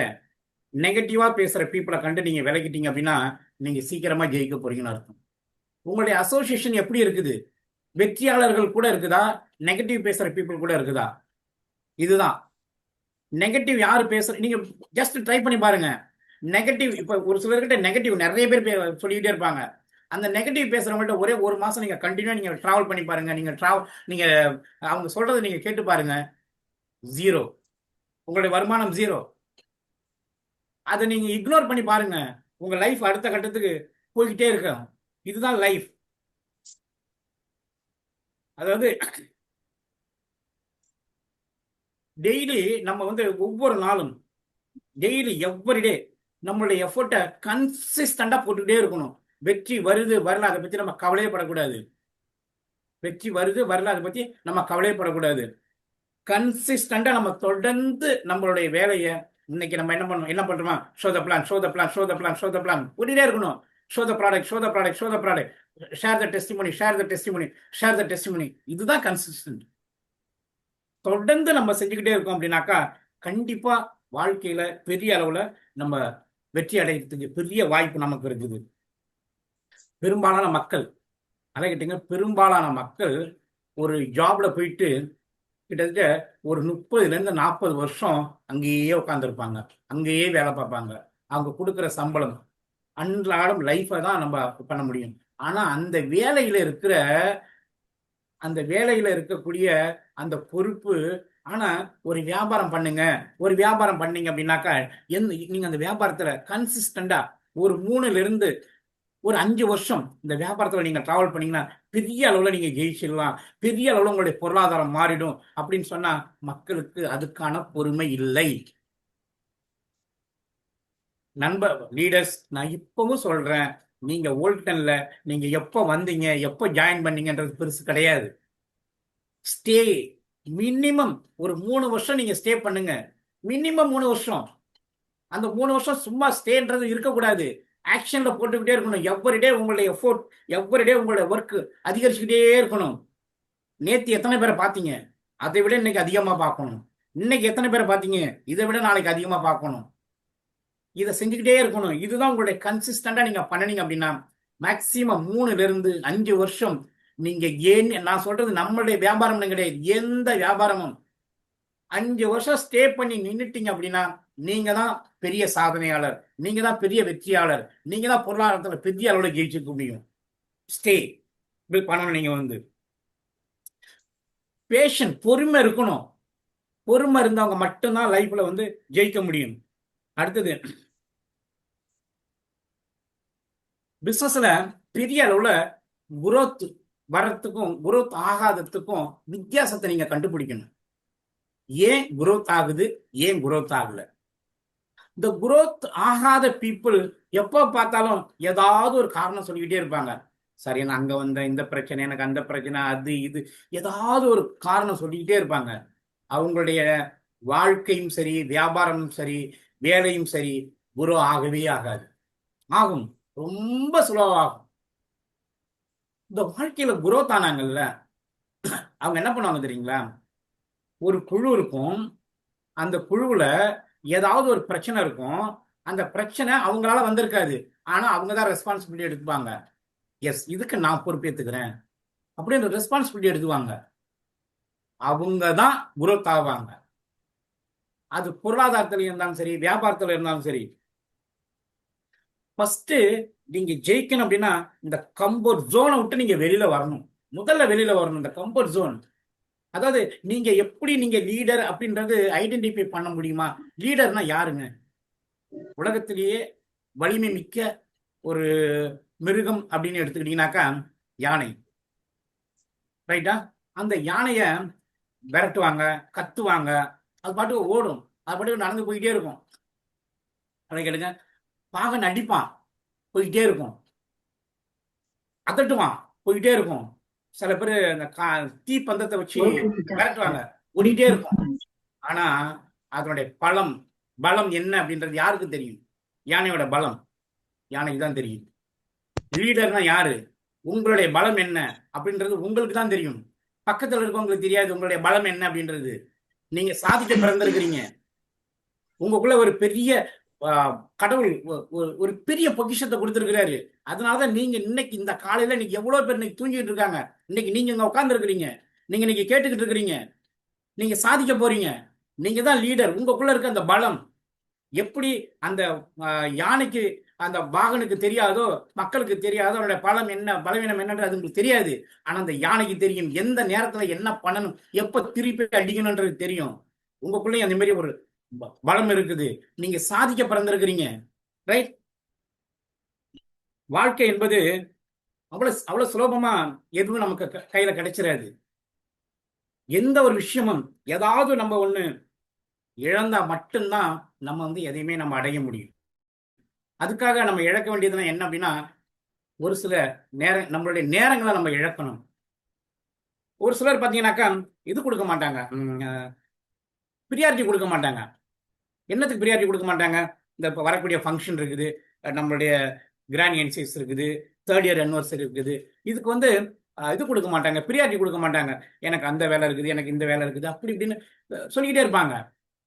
நெகட்டிவா பேசுற பீப்புளை கண்டு நீங்க விலகிட்டீங்க அப்படின்னா, நீங்க சீக்கிரமா ஜெயிக்க போறீங்கன்னு அர்த்தம். உங்களுடைய அசோசியேஷன் எப்படி இருக்குது? வெற்றியாளர்கள் கூட இருக்குதா, நெகட்டிவ் பேசுற பீப்புள் கூட இருக்குதா? இதுதான். நெகட்டிவ் யாரு பேசுற, நீங்க ஜஸ்ட் ட்ரை பண்ணி பாருங்க. நெகட்டிவ், இப்ப ஒரு சிலர்கிட்ட நெகட்டிவ் நிறைய பேர் சொல்லிக்கிட்டே இருப்பாங்க. அந்த நெகட்டிவ் பேசுறவங்கள்ட்ட ஒரே ஒரு மாசம் நீங்க கண்டினியூ நீங்க டிராவல் பண்ணி பாருங்க. நீங்க அவங்க சொல்றதை நீங்க கேட்டு பாருங்க. ஜீரோ. உங்களுடைய வருமானம் ஜீரோ. அதை நீங்க இக்னோர் பண்ணி பாருங்க, உங்க லைஃப் அடுத்த கட்டத்துக்கு போய்கிட்டே இருக்கும். இதுதான் லைஃப். அதாவது டெய்லி நம்ம வந்து ஒவ்வொரு நாளும் டெய்லி எவ்ரிடே நம்மளுடைய எஃபர்ட்டை கன்சிஸ்டண்டா போட்டுக்கிட்டே இருக்கணும். வெற்றி வருது வரல அதை பத்தி நம்ம கவலையே படக்கூடாது. வெற்றி வருது வரல அதை பத்தி நம்ம கவலையே படக்கூடாது. கன்சிஸ்டண்டா நம்ம தொடர்ந்து நம்மளுடைய வேலையை இன்னைக்கு நம்ம என்ன பண்றோமா, show the plan, show the plan, show the plan, show the plan போட்டுட்டே இருக்கணும். Show the product, show the product, show the product, share the testimony, share the testimony, share the testimony. இதுதான் கன்சிஸ்டன்ட். தொடர்ந்து நம்ம செஞ்சுக்கிட்டே இருக்கோம் அப்படின்னாக்கா கண்டிப்பா வாழ்க்கையில பெரிய அளவுல நம்ம வெற்றி அடைகிறதுக்கு பெரிய வாய்ப்பு நமக்கு இருக்குது. பெரும்பாலான மக்கள் அதை கேட்டீங்க, பெரும்பாலான மக்கள் ஒரு ஜாப்ல போயிட்டு கிட்டத்தட்ட ஒரு 30 to 40 வருஷம் அங்கேயே உட்காந்துருப்பாங்க, அங்கேயே வேலை பார்ப்பாங்க. அவங்க கொடுக்குற சம்பளம் அன்றாடம் லைஃபை தான் நம்ம பண்ண முடியும். ஆனா அந்த வேலையில இருக்கக்கூடிய அந்த பொறுப்பு, ஆனா ஒரு வியாபாரம் பண்ணுங்க, ஒரு வியாபாரம் பண்ணீங்க அப்படின்னாக்கா நீங்க அந்த வியாபாரத்துல கன்சிஸ்டண்டா ஒரு 3 to ஒரு 5 வருஷம் இந்த வியாபாரத்துல நீங்க டிராவல் பண்ணீங்கன்னா பெரிய அளவுல நீங்க ஜெயிச்சிடலாம், பெரிய அளவுல உங்களுடைய பொருளாதாரம் மாறிடும் அப்படின்னு சொன்னா மக்களுக்கு அதுக்கான பொறுமை இல்லை. நண்பர் லீடர்ஸ், நான் இப்பவும் சொல்றேன், நீங்க ஓல்டன்ல நீங்க எப்ப வந்தீங்க, எப்ப ஜாயின் பண்ணீங்கன்றது பெருசு கிடையாது. ஸ்டே மினிமம் ஒரு 3 வருஷம் நீங்க ஸ்டே பண்ணுங்க. மினிமம் 3 வருஷம். அந்த 3 வருஷம் சும்மா ஸ்டேன்றது இருக்கக்கூடாது. ஆக்ஷன்ல போட்டுக்கிட்டே இருக்கணும். எவ்ரிடே உங்களுடைய எஃபோர்ட், எவ்ரிடே உங்களுடைய ஒர்க் அதிகரிச்சுக்கிட்டே இருக்கணும். நேத்து எத்தனை பேரை பார்த்தீங்க? அதை விட இன்னைக்கு அதிகமா பார்க்கணும். இன்னைக்கு எத்தனை பேரை பார்த்தீங்க? இதை விட நாளைக்கு அதிகமா பார்க்கணும். இதை செஞ்சுக்கிட்டே இருக்கணும். இதுதான் உங்களுடைய கன்சிஸ்டண்டா நீங்க பண்ணனீங்க அப்படின்னா மேக்சிமம் 3 ல இருந்து 5 வருஷம் நீங்க ஏன் நான் சொல்றது நம்மளுடைய வியாபாரம் கிடையாது, எந்த வியாபாரமும் 5 வருஷம் ஸ்டே பண்ணி நின்னுட்டீங்க அப்படின்னா நீங்க தான் பெரிய சாதனையாளர், நீங்க தான் பெரிய வெற்றியாளர், நீங்க தான் பொருளாதாரத்துல பெரிய அளவுல ஜெயிச்சுக்க முடியும். ஸ்டே இப்படி பண்ணணும். நீங்க வந்து பேஷன் பொறுமை இருக்கணும். பொறுமை இருந்தவங்க மட்டும்தான் லைஃப்ல வந்து ஜெயிக்க முடியும். அடுத்தது பிசினஸ்ல பெரிய அளவுல குரோத் வர்றதுக்கும் குரோத் ஆகாததுக்கும் வித்தியாசத்தை நீங்க கண்டுபிடிக்கணும். ஏன் குரோத் ஆகுது, ஏன் குரோத் ஆகல? இந்த குரோத் ஆகாத பீப்புள் எப்போ பார்த்தாலும் ஏதாவது ஒரு காரணம் சொல்லிக்கிட்டே இருப்பாங்க. சரி, நான் அங்க வந்தேன், இந்த பிரச்சனை, எனக்கு அந்த பிரச்சனை, அது இது, ஏதாவது ஒரு காரணம் சொல்லிக்கிட்டே இருப்பாங்க. அவங்களுடைய வாழ்க்கையும் சரி, வியாபாரமும் சரி, வேலையும் சரி, குரோ ஆகவே ஆகாது. ஆகும், ரொம்ப ஸ்லோவாகும். இந்த வாழ்க்கையில குரோத் ஆனாங்கல்ல, அவங்க என்ன பண்ணுவாங்க தெரியுங்களா? ஒரு குழு இருக்கும், அந்த குழுவுல ஏதாவது ஒரு பிரச்சனை இருக்கும். அந்த பிரச்சனை அவங்களால வந்திருக்காது, ஆனா அவங்க தான் ரெஸ்பான்சிபிலிட்டி எடுத்துப்பாங்க. எஸ், இதுக்கு நான் பொறுப்பேற்றுக்கிறேன் அப்படின்னு ரெஸ்பான்சிபிலிட்டி எடுத்துவாங்க. அவங்க தான் குரோத் ஆவாங்க. அது பொருளாதாரத்துல இருந்தாலும் சரி, வியாபாரத்துல இருந்தாலும் சரி. ஃபர்ஸ்ட் நீங்க ஜெயிக்கணும் அப்படின்னா இந்த கம்ஃபர்ட் ஜோனை விட்டு நீங்க வெளியில வரணும். முதல்ல வெளியில வரணும், இந்த கம்ஃபர்ட் ஜோன். அதாவது நீங்க எப்படி நீங்க லீடர் அப்படின்றது ஐடென்டிஃபை பண்ண முடியுமா? லீடர்னா யாருங்க? உலகத்திலேயே வலிமை மிக்க ஒரு மிருகம் அப்படின்னு எடுத்துக்கிட்டீங்கன்னாக்கா யானை. ரைட்டா? அந்த யானைய விரட்டுவாங்க, கத்துவாங்க, அது பாட்டுக்கு ஓடும், அது பாட்டுக்கு நடந்து போயிட்டே இருக்கும். அதை கேளுங்க. பாகன் அடிப்பான், போயிட்டே இருக்கும். அதட்டுவான், போயிட்டே இருக்கும். சில பேர் இந்த தீ பந்தத்தை வச்சு விரட்டுவாங்க, ஓடிட்டே இருக்கும். ஆனா அதனுடைய பலம் என்ன அப்படின்றது யாருக்கு தெரியும்? யானையோட பலம் யானைக்கு தான் தெரியும். லீடர்னா யாரு? உங்களுடைய பலம் என்ன அப்படின்றது உங்களுக்கு தான் தெரியும். பக்கத்துல இருக்கவங்களுக்கு தெரியாது உங்களுடைய பலம் என்ன அப்படின்றது. நீங்க சாதிக்க பிறந்திருக்கிறீங்க. உங்களுக்குள்ள ஒரு பெரிய கடவுள் ஒரு பெரிய பொக்கிஷத்தை கொடுத்திருக்கிறாரு. அதனாலதான் நீங்க இன்னைக்கு இந்த காலையில இன்னைக்கு எவ்வளவு பேர் இன்னைக்கு தூங்கிட்டு இருக்காங்க. இன்னைக்கு நீங்க இங்க உட்கார்ந்து இருக்கிறீங்க, நீங்க இன்னைக்கு கேட்டுக்கிட்டு இருக்கிறீங்க, நீங்க சாதிக்க போறீங்க. நீங்க தான் லீடர். உங்களுக்குள்ள இருக்க அந்த பலம் எப்படி அந்த யானைக்கு அந்த பாகனுக்கு தெரியாதோ, மக்களுக்கு தெரியாதோ அவருடைய பலம் என்ன பலவீனம் என்னன்றது அது உங்களுக்கு தெரியாது. ஆனா அந்த யானைக்கு தெரியும் எந்த நேரத்துல என்ன பண்ணணும், எப்ப திருப்பி அடிக்கணும்ன்றது தெரியும். உங்களுக்குள்ளேயும் அந்த மாதிரி ஒரு பலம் இருக்குது. நீங்க சாதிக்க பிறந்திருக்கிறீங்க. ரைட்? வாழ்க்கை என்பது அவ்வளவு சுலபமா எதுவும் நமக்கு கையில கிடைச்சிடாது. எந்த ஒரு விஷயமும் ஏதாவது நம்ம ஒண்ணு இழந்தா மட்டும்தான் நம்ம வந்து எதையுமே நம்ம அடைய முடியும். அதுக்காக நம்ம இழக்க வேண்டியதுலாம் என்ன அப்படின்னா, ஒரு சில நம்மளுடைய நேரங்களை நம்ம இழக்கணும். ஒரு சிலர் பார்த்தீங்கன்னாக்கா இது கொடுக்க மாட்டாங்க, ப்ரியாரிட்டி கொடுக்க மாட்டாங்க. என்னத்துக்கு ப்ரியாரிட்டி கொடுக்க மாட்டாங்க? இந்த இப்போ வரக்கூடிய ஃபங்க்ஷன் இருக்குது, நம்மளுடைய கிராண்ட் என்சிஸ் இருக்குது, 3rd இயர் அனிவர்சரி இருக்குது, இதுக்கு வந்து இது கொடுக்க மாட்டாங்க, ப்ரியாரிட்டி கொடுக்க மாட்டாங்க. எனக்கு அந்த வேலை இருக்குது, எனக்கு இந்த வேலை இருக்குது, அப்படி இப்படின்னு சொல்லிக்கிட்டே இருப்பாங்க.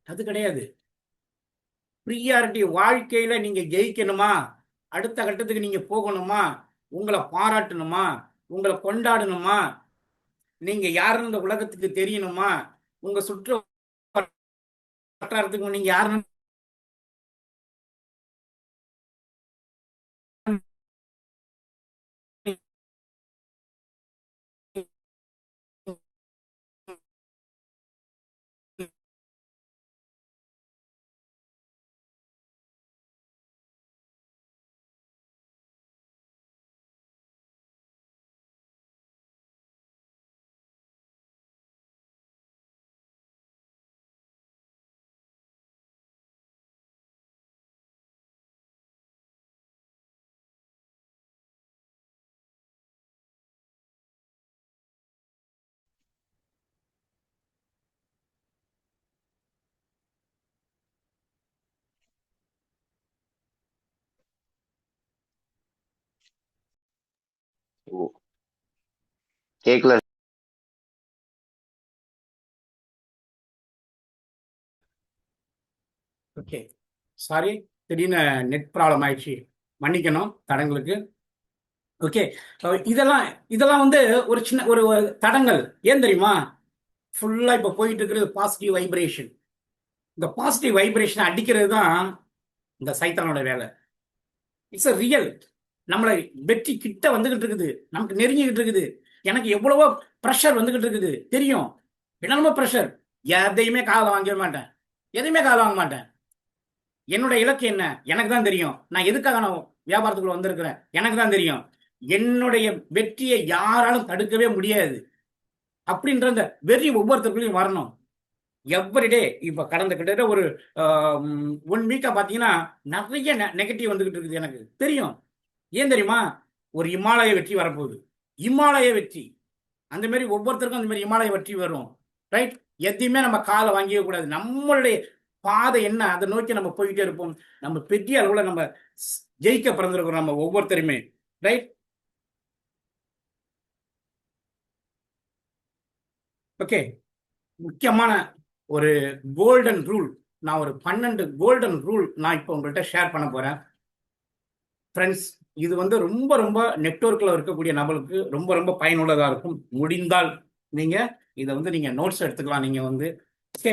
அது கிடையாது. ப்ரியாரிட்டி வாழ்க்கையில நீங்க ஜெயிக்கணுமா, அடுத்த கட்டத்துக்கு நீங்க போகணுமா, உங்களை பாராட்டணுமா, உங்களை கொண்டாடணுமா, நீங்க யாருன்னு இந்த உலகத்துக்கு தெரியணுமா, உங்க சுற்று வட்டாரத்துக்கு நீங்க யாருன்னு ஓ, கேக்கல. ஓகே, சாரி, திடீர்னு நெட் ப்ராப்ளம் ஆயிடுச்சு, மன்னிக்கணும் தடங்களுக்கு. ஓகே, இதெல்லாம் இதெல்லாம் வந்து ஒரு சின்ன ஒரு தடங்கள். ஏன் தெரியுமா? ஃபுல்லா இப்ப போயிட்டு இருக்கிறது பாசிட்டிவ் வைப்ரேஷன். இந்த பாசிட்டிவ் வைப்ரேஷன் அடிக்கிறது தான் இந்த சைத்தானோட வேலை. It's real. நம்மளை வெற்றி கிட்ட வந்துகிட்டு இருக்குது, நமக்கு நெருங்கிக்கிட்டு இருக்குது. எனக்கு எவ்வளவோ ப்ரெஷர் வந்துகிட்டு இருக்குது தெரியும், என்னென்னமோ ப்ரெஷர். எதையுமே காதில் வாங்கவே மாட்டேன், எதையுமே காதில் வாங்க மாட்டேன். என்னோட இலக்கு என்ன எனக்கு தான் தெரியும். நான் எதுக்காக நான் வியாபாரத்துக்குள்ள வந்திருக்கிறேன் எனக்கு தான் தெரியும். என்னுடைய வெற்றியை யாராலும் தடுக்கவே முடியாது அப்படின்ற அந்த வெறி ஒவ்வொருத்தருக்குள்ளயும் வரணும். எவ்ரிடே இப்ப கடந்த கிட்ட ஒரு 1 வீக்கா பாத்தீங்கன்னா நிறைய நெகட்டிவ் வந்துகிட்டு இருக்குது, எனக்கு தெரியும். ஏன் தெரியுமா? ஒரு இமாலய வெற்றி வரப்போகுது, இமாலய வெற்றி. அந்த மாதிரி ஒவ்வொருத்தருக்கும் அந்த மாதிரி இமாலய வெற்றி வரும், ரைட்? எதையுமே நம்ம காலை வாங்கிக்க கூடாது. நம்மளுடைய பாதை என்ன, அதை நோக்கி நம்ம போயிட்டே இருப்போம். நம்ம பெரிய அளவுல நம்ம ஜெயிக்க பிறந்திருக்கிறோம் நம்ம ஒவ்வொருத்தருமே, ரைட்? ஓகே, முக்கியமான ஒரு கோல்டன் ரூல், நான் ஒரு 12 கோல்டன் ரூல் நான் இப்போ உங்கள்கிட்ட ஷேர் பண்ண போறேன் ஃப்ரெண்ட்ஸ். இது வந்து ரொம்ப ரொம்ப நெட்வொர்க்கில் இருக்கக்கூடிய நபருக்கு ரொம்ப ரொம்ப பயனுள்ளதாக இருக்கும். முடிந்தால் நீங்க இதை வந்து நீங்க நோட்ஸ் எடுத்துக்கலாம். நீங்க வந்து ஓகே,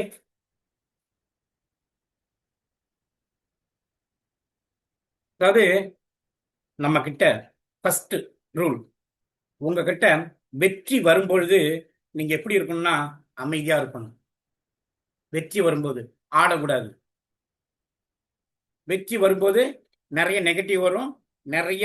அதாவது நம்ம கிட்ட ஃபர்ஸ்ட் ரூல், உங்ககிட்ட வெற்றி வரும்பொழுது நீங்க எப்படி இருக்கணும்னா அமைதியா இருக்கணும். வெற்றி வரும்போது ஆடக்கூடாது. வெற்றி வரும்போது நிறைய நெகட்டிவ் வரும், நிறைய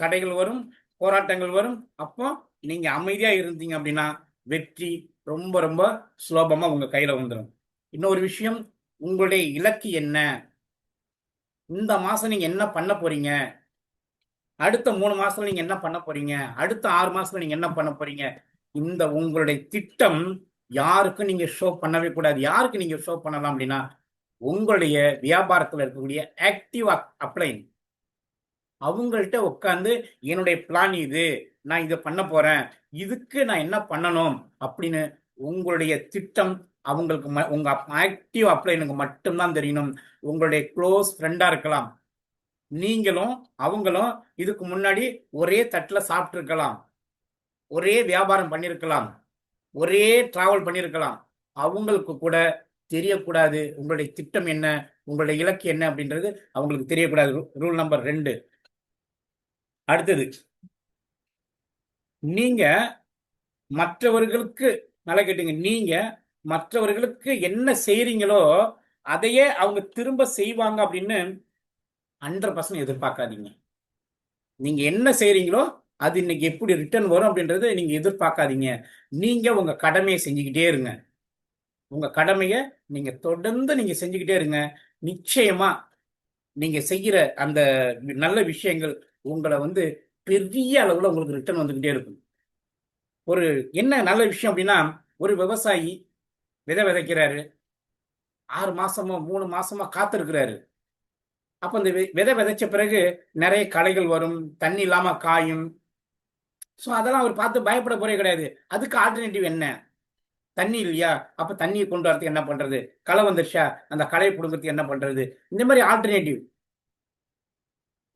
தடைகள் வரும், போராட்டங்கள் வரும். அப்போ நீங்க அமைதியா இருந்தீங்க அப்படின்னா வெற்றி ரொம்ப ரொம்ப சுலபமா உங்க கையில வந்துடும். இன்னொரு விஷயம், உங்களுடைய இலக்கு என்ன, இந்த மாசம் நீங்க என்ன பண்ண போறீங்க, அடுத்த 3 மாசத்துல நீங்க என்ன பண்ண போறீங்க, அடுத்த 6 மாசத்துல நீங்க என்ன பண்ண போறீங்க, இந்த உங்களுடைய திட்டம் யாருக்கும் நீங்க ஷோ பண்ணவே கூடாது. யாருக்கு நீங்க ஷோ பண்ணலாம் அப்படின்னா உங்களுடைய வியாபாரத்தில் இருக்கக்கூடிய ஆக்டிவ் அப்ளைன் அவங்கள்ட்ட உட்காந்து என்னுடைய பிளான் இது, நான் இதை பண்ண போறேன், இதுக்கு நான் என்ன பண்ணணும் அப்படின்னு உங்களுடைய திட்டம் அவங்களுக்கு உங்க ஆக்டிவ் அப்ளைனுக்கு மட்டும்தான் தெரியணும். உங்களுடைய க்ளோஸ் ஃப்ரெண்டா இருக்கலாம், நீங்களும் அவங்களும் இதுக்கு முன்னாடி ஒரே தட்டுல சாப்பிட்டு இருக்கலாம், ஒரே வியாபாரம் பண்ணிருக்கலாம், ஒரே டிராவல் பண்ணிருக்கலாம். அவங்களுக்கு கூட தெரியக்கூடாது உங்களுடைய திட்டம் என்ன, உங்களுடைய இலக்கு என்ன அப்படின்றது அவங்களுக்கு தெரியக்கூடாது. Rule number 2. அடுத்தது, நீங்க மற்றவர்களுக்கு நல்லா கேட்டுங்க, நீங்க மற்றவர்களுக்கு என்ன செய்றீங்களோ அதையே அவங்க திரும்ப செய்வாங்க அப்படின்னு 100% எதிர்பார்க்காதீங்க. நீங்க என்ன செய்றீங்களோ அது இன்னைக்கு எப்படி ரிட்டர்ன் வரும் அப்படின்றத நீங்க எதிர்பார்க்காதீங்க. நீங்க உங்க கடமையை செஞ்சுக்கிட்டே இருங்க. உங்க கடமையை நீங்க தொடர்ந்து நீங்க செஞ்சுக்கிட்டே இருங்க. நிச்சயமா நீங்க செய்கிற அந்த நல்ல விஷயங்கள் உங்களை வந்து பெரிய அளவுல உங்களுக்கு ரிட்டர்ன் வந்துகிட்டே இருக்கும். ஒரு என்ன நல்ல விஷயம் அப்படின்னா, ஒரு விவசாயி விதை விதைக்கிறாரு, 6 மாசமோ 3 மாசமா காத்திருக்கிறாரு. அப்ப அந்த விதை விதைச்ச பிறகு நிறைய களைகள் வரும், தண்ணி இல்லாம காயும். ஸோ அதெல்லாம் அவர் பார்த்து பயப்பட போறே கிடையாது. அதுக்கு ஆல்டர்னேட்டிவ் என்ன? தண்ணி இல்லையா? அப்ப தண்ணியை கொண்டு வரதுக்கு என்ன பண்றது? களை வந்துருச்சா? அந்த களையை பிடுங்கிறதுக்கு என்ன பண்றது? இந்த மாதிரி ஆல்டர்னேட்டிவ்.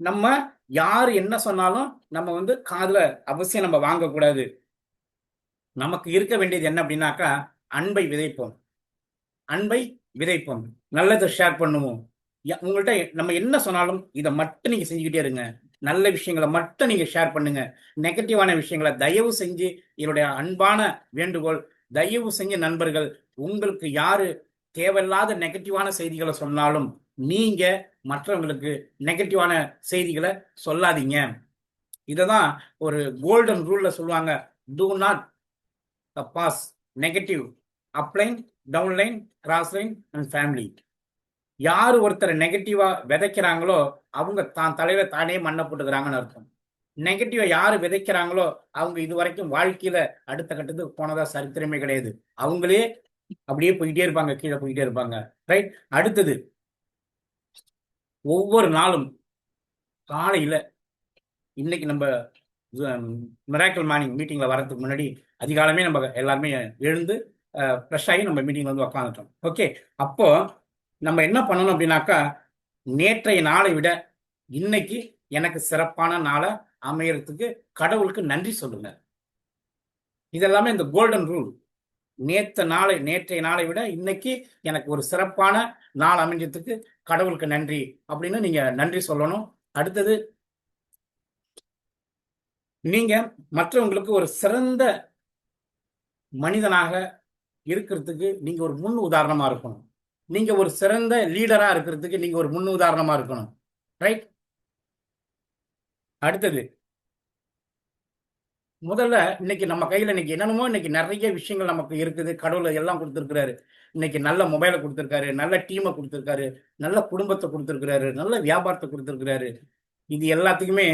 நம்ம யாரு என்ன சொன்னாலும் நம்ம வந்து காதுல அவசியம் நம்ம வாங்கக்கூடாது. நமக்கு இருக்க வேண்டியது என்ன அப்படின்னாக்கா, அன்பை விதைப்போம், அன்பை விதைப்போம், நல்லதை ஷேர் பண்ணுவோம். உங்கள்கிட்ட நம்ம என்ன சொன்னாலும் இதை மட்டும் நீங்க செஞ்சுக்கிட்டே இருங்க. நல்ல விஷயங்களை மட்டும் நீங்க ஷேர் பண்ணுங்க. நெகட்டிவான விஷயங்களை தயவு செஞ்சு, என்னுடைய அன்பான வேண்டுகோள், தயவு செஞ்சு நண்பர்கள், உங்களுக்கு யாரு தேவையில்லாத நெகட்டிவான செய்திகளை சொன்னாலும் நீங்க மற்றவங்களுக்கு நெகட்டிவான செய்திகளை சொல்லாதீங்க. இததான் ஒரு கோல்டன் ரூல்ல சொல்லுவாங்க, do not pass negative upline, downline, crossline and family. யாரு ஒருத்தர் நெகட்டிவா விதைக்கிறாங்களோ அவங்க தான் தலையில தானே மண்ணை போட்டுக்கிறாங்கன்னு அர்த்தம். நெகட்டிவா யாரு விதைக்கிறாங்களோ அவங்க இது வரைக்கும் வாழ்க்கையில அடுத்த கட்டத்துக்கு போனதா சரித்திரமே கிடையாது. அவங்களே அப்படியே போயிட்டே இருப்பாங்க, கீழே போயிட்டே இருப்பாங்க, ரைட்? அடுத்தது, ஒவ்வொரு நாளும் காலையில, இன்னைக்கு நம்ம மிராக்கிள் மார்னிங் மீட்டிங்ல வரதுக்கு முன்னாடி அதிகாலமே நம்ம எல்லாருமே எழுந்து ஃப்ரெஷ் ஆகி நம்ம மீட்டிங்ல வந்து உட்காந்துட்டோம். ஓகே, அப்போ நம்ம என்ன பண்ணணும் அப்படின்னாக்கா, நேற்றைய நாளை விட இன்னைக்கு எனக்கு சிறப்பான நாளை அமையறதுக்கு கடவுளுக்கு நன்றி சொல்லுங்க. இதெல்லாமே இந்த கோல்டன் ரூல். நேற்றைய நாளை விட இன்னைக்கு எனக்கு ஒரு சிறப்பான நாள் அமைஞ்சதுக்கு கடவுளுக்கு நன்றி அப்படின்னு நீங்க நன்றி சொல்லணும். அடுத்தது, நீங்க மற்றவங்களுக்கு ஒரு சிறந்த மனிதனாக இருக்கிறதுக்கு நீங்க ஒரு முன் உதாரணமா இருக்கணும். நீங்க ஒரு சிறந்த லீடரா இருக்கிறதுக்கு நீங்க ஒரு முன் உதாரணமா இருக்கணும். ரைட்? அடுத்தது, முதல்ல இன்னைக்கு நம்ம கையில இன்னைக்கு என்னென்னமோ இன்னைக்கு நிறைய விஷயங்கள் நமக்கு இருக்குது. கடவுள் எல்லாம் கொடுத்துருக்கிறாரு. இன்னைக்கு நல்ல மொபைலை கொடுத்துருக்காரு, நல்ல டீமை கொடுத்துருக்காரு, நல்ல குடும்பத்தை கொடுத்துருக்கிறாரு, நல்ல வியாபாரத்தை கொடுத்துருக்கிறாரு. இது எல்லாத்துக்குமே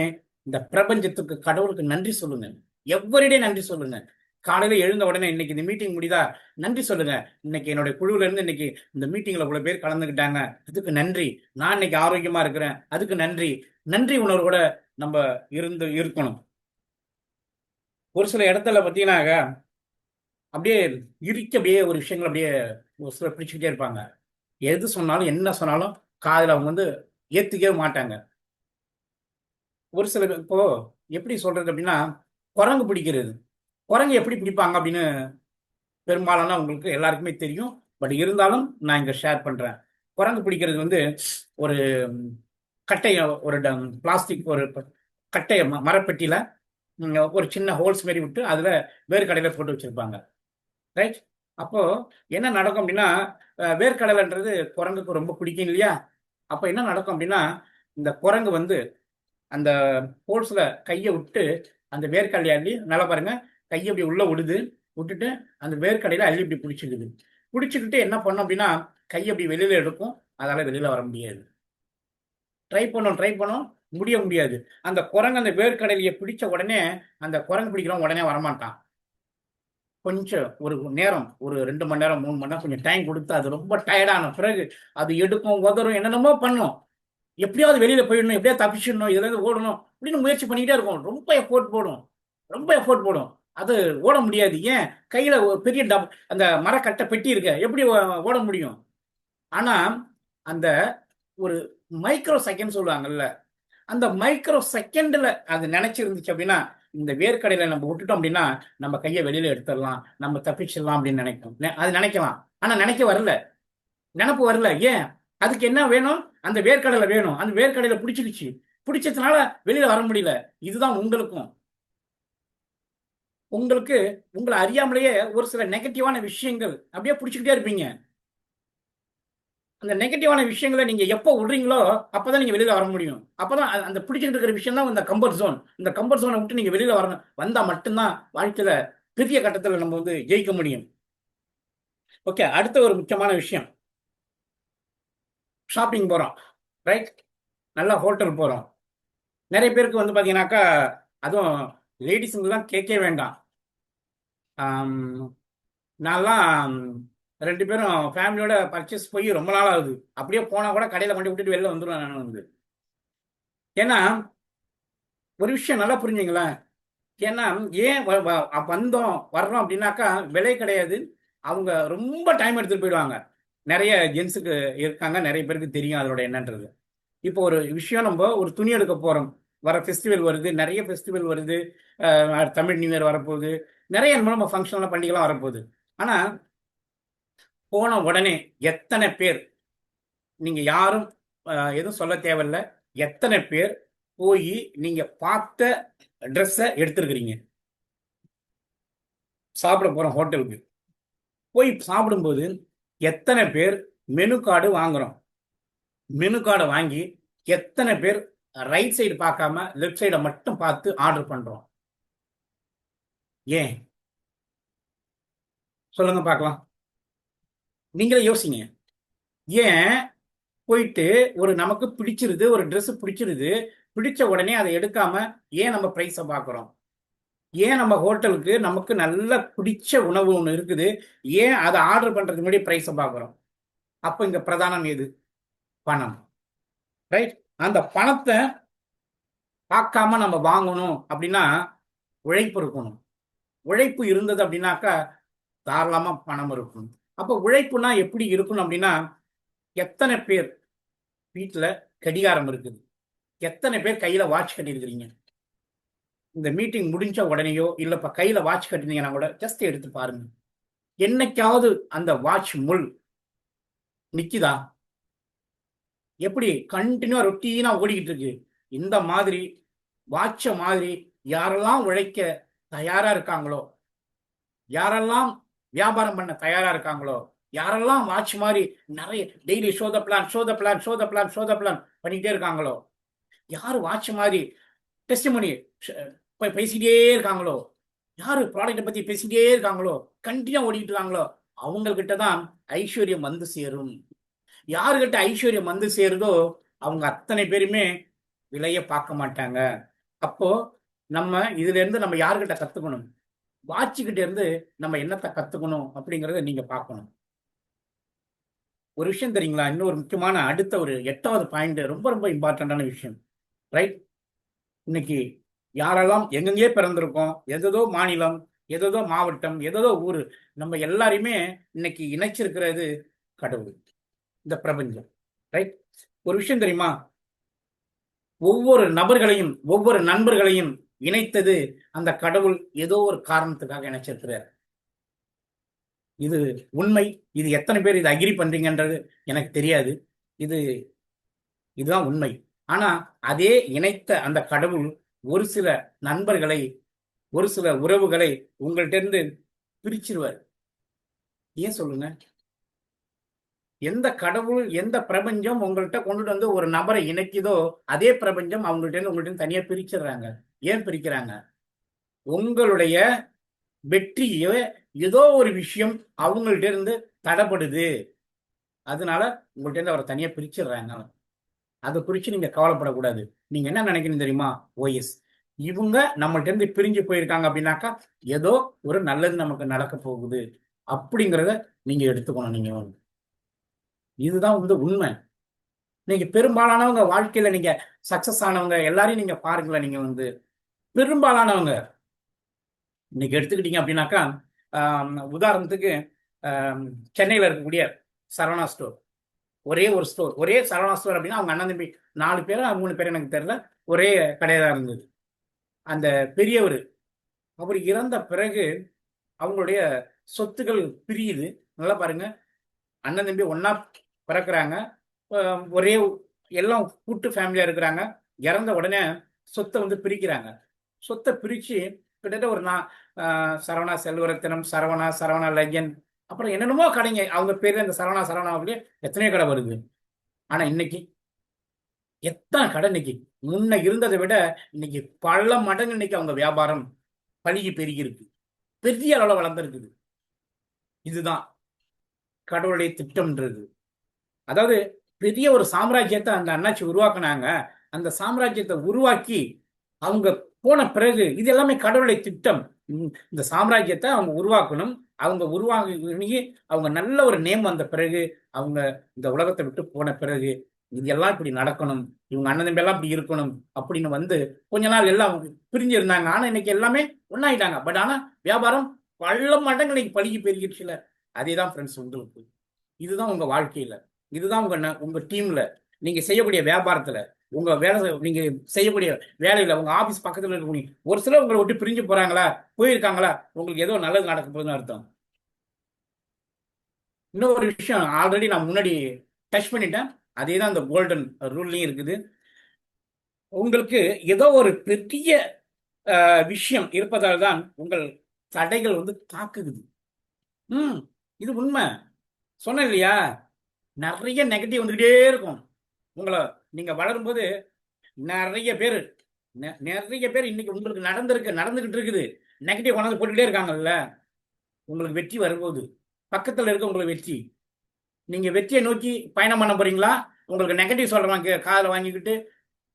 இந்த பிரபஞ்சத்துக்கு கடவுளுக்கு நன்றி சொல்லுங்க. எவ்வரிடே நன்றி சொல்லுங்க. காலையில எழுந்த உடனே இன்னைக்கு இந்த மீட்டிங் முடிதா நன்றி சொல்லுங்க. இன்னைக்கு என்னுடைய குழுவுல இருந்து இன்னைக்கு இந்த மீட்டிங்ல இவ்வளவு பேர் கலந்துக்கிட்டாங்க, அதுக்கு நன்றி. நான் இன்னைக்கு ஆரோக்கியமா இருக்கிறேன், அதுக்கு நன்றி. நன்றி உணர்வோட நம்ம இருக்கணும். ஒரு சில இடத்துல பார்த்தீங்கன்னாக்க அப்படியே அப்படியே ஒரு விஷயங்கள் அப்படியே ஒரு சிலர் பிடிச்சிக்கிட்டே இருப்பாங்க. எது சொன்னாலும் என்ன சொன்னாலும் காதில் அவங்க வந்து ஏத்துக்கவே மாட்டாங்க. ஒரு சில இப்போ எப்படி சொல்றது அப்படின்னா, குரங்கு பிடிக்கிறது. குரங்கு எப்படி பிடிப்பாங்க அப்படின்னு பெரும்பாலான உங்களுக்கு எல்லாருக்குமே தெரியும். பட் இருந்தாலும் நான் இங்க ஷேர் பண்றேன். குரங்கு பிடிக்கிறது வந்து ஒரு கட்டைய ஒரு பிளாஸ்டிக் ஒரு கட்டைய மரப்பெட்டியில ஒரு சின்ன ஹோல்ஸ் மாரி விட்டு அதுல வேர்க்கடலை போட்டு வச்சிருப்பாங்க. ரைட்? அப்போ என்ன நடக்கும் அப்படின்னா, வேர்க்கடலைன்றது குரங்குக்கு ரொம்ப பிடிக்கும் இல்லையா? அப்போ என்ன நடக்கும் அப்படின்னா, இந்த குரங்கு வந்து அந்த ஹோல்ஸ்ல கையை விட்டு அந்த வேர்க்கடலையை அள்ளி நல்லா பாருங்க, கையை அப்படி உள்ள விடுது. விட்டுட்டு அந்த வேர்க்கடலையில அள்ளி இப்படி பிடிச்சிக்குது. பிடிச்சிக்கிட்டு என்ன பண்ணும் அப்படின்னா, கையை அப்படி வெளியில எடுக்கும். அதால வெளியில வர முடியாது. ட்ரை பண்ணும், முடியாது. அந்த குரங்கு அந்த வேர்க்கடலையை பிடிச்ச உடனே அந்த குரங்கு பிடிக்கிறவன் உடனே வரமாட்டான். கொஞ்சம் ஒரு நேரம், ஒரு 2 மணி நேரம் 3 மணி நேரம் கொஞ்சம் டைம் கொடுத்து அது ரொம்ப டயர்டான பிறகு அது எடுக்கும், உதறும், என்னென்னமோ பண்ணும். எப்படியாவது வெளியில போயிடணும், எப்படியாவது தப்பிச்சிடணும், இதுல இருந்து ஓடணும் அப்படின்னு முயற்சி பண்ணிக்கிட்டே இருக்கும். ரொம்ப எஃபோர்ட் போடும். அது ஓட முடியாது. ஏன்? கையில ஒரு பெரிய அந்த மரக்கட்டை பெட்டி இருக்க, எப்படி ஓட முடியும்? ஆனா அந்த ஒரு மைக்ரோ செகண்ட் சொல்லுவாங்கல்ல, அந்த மைக்ரோ செகண்ட்ல அது நினைச்சிருந்துச்சு அப்படின்னா, இந்த வேர்க்கடையில நம்ம விட்டுட்டோம் அப்படின்னா நம்ம கையை வெளியில எடுத்துடலாம், நம்ம தப்பிச்சிடலாம் அப்படின்னு நினைக்கும். அது நினைக்கலாம். ஆனா நினப்பு வரல. ஏன்? அதுக்கு என்ன வேணும்? அந்த வேர்க்கடலை வேணும். அந்த வேர்க்கடலை பிடிச்சிருச்சு. பிடிச்சதுனால வெளியில வர முடியல. இதுதான் உங்களுக்கு உங்களை அறியாமலேயே ஒரு சில நெகட்டிவான விஷயங்கள் அப்படியே பிடிச்சிக்கிட்டே இருப்பீங்க. அந்த நெகட்டிவான விஷயங்களை நீங்க எப்போ விடுறீங்களோ அப்பதான் நீங்க வெளியில வர முடியும். அப்பதான் அந்த பிடிச்சிட்டு இருக்கிற விஷயம் தான் இந்த கம்ஃபர்ட் ஜோன். இந்த கம்ஃபர்ட் ஜோனை விட்டு நீங்க வெளியில வரணும். வந்தா மட்டும்தான் வாழ்க்கையில பெரிய கட்டத்துல நம்ம வந்து ஜெயிக்க முடியும். ஓகே, அடுத்த ஒரு முக்கியமான விஷயம், ஷாப்பிங் போறோம். ரைட்? நல்லா ஹோட்டல் போறோம். நிறைய பேருக்கு வந்து பாத்தீங்கன்னாக்கா, அதுவும் லேடிஸுங்கெல்லாம் கேட்கவே வேண்டாம். நான்லாம் 2 பேரும் ஃபேமிலியோட பர்ச்சேஸ் போய் ரொம்ப நாள் ஆகுது. அப்படியே போனா கூட கடையில கொண்டு விட்டுட்டு வெளில வந்துருவேன் நான் வந்து. ஏன்னா ஒரு விஷயம் நல்லா புரிஞ்சுங்களேன். ஏன்னா ஏன் வர்றோம் அப்படின்னாக்கா விலை கிடையாது. அவங்க ரொம்ப டைம் எடுத்துட்டு போயிடுவாங்க. நிறைய ஜென்ஸுக்கு இருக்காங்க, நிறைய பேருக்கு தெரியும் அதோட என்னன்றது. இப்போ ஒரு விஷயம், நம்ம ஒரு துணி எடுக்க போறோம். வர ஃபெஸ்டிவல் வருது, நிறைய ஃபெஸ்டிவல் வருது. தமிழ் நியூ இயர் வரப்போகுது, நிறைய நம்ம ஃபங்க்ஷன்லாம் பண்டிகைலாம் வரப்போகுது. ஆனா போன உடனே எத்தனை பேர், நீங்க யாரும் எதுவும் சொல்ல தேவையில்ல, எத்தனை பேர் போய் நீங்க பார்த்த ட்ரெஸ்ஸை எடுத்திருக்கிறீங்க? சாப்பிட போறோம் ஹோட்டலுக்கு, போய் சாப்பிடும்போது எத்தனை பேர் மெனு கார்டு வாங்குறோம்? மெனு கார்டை வாங்கி எத்தனை பேர் ரைட் சைடு பார்க்காம லெஃப்ட் சைடை மட்டும் பார்த்து ஆர்டர் பண்றோம்? ஏன்? சொல்லுங்க பார்க்கலாம். நீங்களே யோசிங்க. ஏன் போயிட்டு ஒரு நமக்கு பிடிச்சிருது, ஒரு ட்ரெஸ் பிடிச்சிருது, பிடிச்ச உடனே அதை எடுக்காம ஏன் நம்ம பிரைஸை பார்க்குறோம்? ஏன் நம்ம ஹோட்டலுக்கு நமக்கு நல்ல பிடிச்ச உணவு ஒன்று இருக்குது, ஏன் அதை ஆர்டர் பண்றதுக்கு முன்னாடி பிரைஸை பார்க்குறோம்? அப்போ இங்க பிரதானம் எது? பணம். ரைட்? அந்த பணத்தை பார்க்காம நம்ம வாங்கணும் அப்படின்னா உழைப்பு இருக்கணும். உழைப்பு இருந்தது அப்படின்னாக்கா தாராளமா பணம் இருக்கும். அப்போ உழைப்புனா எப்படி இருக்கணும் அப்படின்னா, எத்தனை பேர் வீட்டுல கடிகாரம் இருக்குது, எத்தனை பேர் கையில வாட்ச் கட்டியிருக்கிறீங்க? இந்த மீட்டிங் முடிஞ்ச உடனேயோ இல்ல இப்ப கையில வாட்ச் கட்டினீங்கன்னா கூட ஜஸ்ட் எடுத்து பாருங்க. என்னைக்காவது அந்த வாட்ச் முள் நிக்குதா? எப்படி கண்டினியூவா ரொட்டீனா ஓடிக்கிட்டு இருக்கு. இந்த மாதிரி வாட்ச மாதிரி யாரெல்லாம் உழைக்க தயாரா இருக்காங்களோ, யாரெல்லாம் வியாபாரம் பண்ண தயாரா இருக்காங்களோ, யாரெல்லாம் வாட்ச் மாதிரி நிறைய daily show the plan show the plan show the plan show the plan பண்ணிக்கிட்டே இருக்காங்களோ, யாரு வாட்ச் மாதிரி டெஸ்டிமோனி பேசிட்டே இருக்காங்களோ, யாரு ப்ராடக்ட்டை பத்தி பேசிட்டே இருக்காங்களோ, கண்டினியூ ஓடிட்டு இருக்காங்களோ, அவங்கக்கிட்ட தான் ஐஸ்வர்யம் வந்து சேரும். யாருக்கிட்ட ஐஸ்வர்யம் வந்து சேருதோ அவங்க அத்தனை பேருமே விலைய பார்க்க மாட்டாங்க. அப்போ நம்ம இதுல இருந்து நம்ம யாருக்கிட்ட கத்துக்கணும்? வாட்சுக்கிட்ட இருந்து நம்ம என்னத்தை கத்துக்கணும் அப்படிங்கறத நீங்க பார்க்கணும். ஒரு விஷயம் தெரியுங்களா? இன்னொரு முக்கியமான அடுத்த ஒரு 8வது பாயிண்ட், ரொம்ப ரொம்ப இம்பார்ட்டன்டான விஷயம். ரைட்? இன்னைக்கு யாரெல்லாம் எங்கெங்கே பிறந்திருக்கோம், எதோ மாநிலம், எதோ மாவட்டம், எதோ ஊரு, நம்ம எல்லாரையுமே இன்னைக்கு இணைச்சிருக்கிறது கடவுள், இந்த பிரபஞ்சம். ரைட்? ஒரு விஷயம் தெரியுமா? ஒவ்வொரு நபர்களையும் ஒவ்வொரு நண்பர்களையும் இணைத்தது அந்த கடவுள் ஏதோ ஒரு காரணத்துக்காக இணைச்சிருக்கிறார். இது உண்மை. இது எத்தனை பேர் இதை அக்ரி பண்றீங்கன்றது எனக்கு தெரியாது. இது இதுதான் உண்மை. ஆனா அதே இணைத்த அந்த கடவுள் ஒரு சில நண்பர்களை, ஒரு சில உறவுகளை உங்கள்ட்ட இருந்து பிரிச்சிருவார். ஏன் சொல்லுங்க? எந்த கடவுள், எந்த பிரபஞ்சம் உங்கள்கிட்ட கொண்டுட்டு வந்து ஒரு நபரை இணைக்குதோ அதே பிரபஞ்சம் அவங்கள்ட்ட உங்கள்ட்ட தனியா பிரிச்சிடுறாங்க. ஏன் பிரிக்கிறாங்க? உங்களுடைய வெற்றியோ ஏதோ ஒரு விஷயம் அவங்கள்ட்ட இருந்து தடைப்படுது, அதனால உங்கள்ட்ட இருந்து அவரை தனியா பிரிச்சிடுறாங்க. அதை குறிச்சு நீங்க கவலைப்படக்கூடாது. நீங்க என்ன நினைக்கிறீங்க தெரியுமா? ஓஎஸ், இவங்க நம்மள்ட்ட இருந்து பிரிஞ்சு போயிருக்காங்க அப்படின்னாக்கா ஏதோ ஒரு நல்லது நமக்கு நடக்க போகுது அப்படிங்கிறத நீங்க எடுத்துக்கணும். நீங்க இதுதான் வந்து உண்மை. நீங்க பெரும்பாலானவங்க வாழ்க்கையில நீங்க சக்சஸ் ஆனவங்க எல்லாரையும் நீங்க பாருங்களேன். நீங்க வந்து பெரும்பாலானவங்க இன்னைக்கு எடுத்துக்கிட்டீங்க அப்படின்னாக்கா, உதாரணத்துக்கு சென்னையில இருக்கக்கூடிய சரவணா ஸ்டோர், ஒரே ஒரு ஸ்டோர், ஒரே சரவணா ஸ்டோர் அப்படின்னா அவங்க அண்ணன் தம்பி 4 பேர் 3 பேர் எனக்கு தெரியல, ஒரே கடையா இருந்தது. அந்த பெரியவர் அவர் இறந்த பிறகு அவங்களுடைய சொத்துக்கள் பிரியுது. நல்லா பாருங்க, அண்ணன் தம்பி ஒன்னா பிறக்கிறாங்க, ஒரே எல்லாம் கூட்டு ஃபேமிலியா இருக்கிறாங்க. இறந்த உடனே சொத்தை வந்து பிரிக்கிறாங்க. சொத்தை பிரிச்சு கிட்டத்தட்ட ஒரு சரவணா செல்வரத்தினம், சரவணா லெஜன், அப்புறம் என்னென்னமோ கடைங்க அவங்க பேர்ல இந்த சரவணாவிலே எத்தனையோ கடை வருது. ஆனா இன்னைக்கு எத்தனை கடை இன்னைக்கு முன்ன இருந்ததை விட இன்னைக்கு பல மடங்கு இன்னைக்கு அவங்க வியாபாரம் பழுகி பெருகி இருக்கு, பெரிய அளவில் வளர்ந்துருக்குது. இதுதான் கடவுளுடைய திட்டம்ன்றது. அதாவது பெரிய ஒரு சாம்ராஜ்யத்தை அந்த அண்ணாச்சி உருவாக்குனாங்க. அந்த சாம்ராஜ்யத்தை உருவாக்கி அவங்க போன பிறகு இது எல்லாமே கடவுளுடைய திட்டம். இந்த சாம்ராஜ்யத்தை அவங்க உருவாக்கணும். அவங்க உருவாக்கி அவங்க நல்ல ஒரு நேம் வந்த பிறகு, அவங்க இந்த உலகத்தை விட்டு போன பிறகு இது எல்லாம் இப்படி நடக்கணும், இவங்க அண்ணன் தம்பி எல்லாம் இப்படி இருக்கணும் அப்படின்னு வந்து கொஞ்ச நாள் எல்லாம் பிரிஞ்சு இருந்தாங்க. ஆனா இன்னைக்கு எல்லாமே ஒன்னாயிட்டாங்க. பட் ஆனா வியாபாரம் பல மடங்கு இன்னைக்கு பழுகி பெருகிடுச்சுல. அதேதான் ஃப்ரெண்ட்ஸ் உங்களுக்கு. இதுதான் உங்க வாழ்க்கையில, இதுதான் உங்க டீம்ல, நீங்க செய்யக்கூடிய வியாபாரத்துல, உங்க வேலை, நீங்க செய்யக்கூடிய வேலையில, உங்க ஆபீஸ் பக்கத்துல இருக்கக்கூடிய ஒரு சிலர் உங்களை விட்டு பிரிஞ்சு போறாங்களா, போயிருக்காங்களா, உங்களுக்கு ஏதோ நல்லது நடக்க போகுதுன்னு அர்த்தம். இன்னொரு விஷயம் ஆல்ரெடி நான் முன்னாடி டச் பண்ணிட்டேன். அதே தான் இந்த கோல்டன் ரூல்லையும் இருக்குது. உங்களுக்கு ஏதோ ஒரு பெரிய விஷயம் இருப்பதால் தான் உங்கள் தடைகள் வந்து தாக்குது. இது உண்மை. சொன்னேன் இல்லையா? நிறைய நெகட்டிவ் வந்துகிட்டே இருக்கும். உங்களை நீங்க வளரும்போது நிறைய பேர் இன்னைக்கு உங்களுக்கு நடந்துகிட்டு இருக்குது, நெகட்டிவ் கொண்டாந்து போட்டுக்கிட்டே இருக்காங்கல்ல. உங்களுக்கு வெற்றி வரும்போது பக்கத்துல இருக்க உங்களுக்கு வெற்றி, நீங்க வெற்றியை நோக்கி பயணம் பண்ண போறீங்களா? உங்களுக்கு நெகட்டிவ் சொல்றவங்க காதில் வாங்கிக்கிட்டு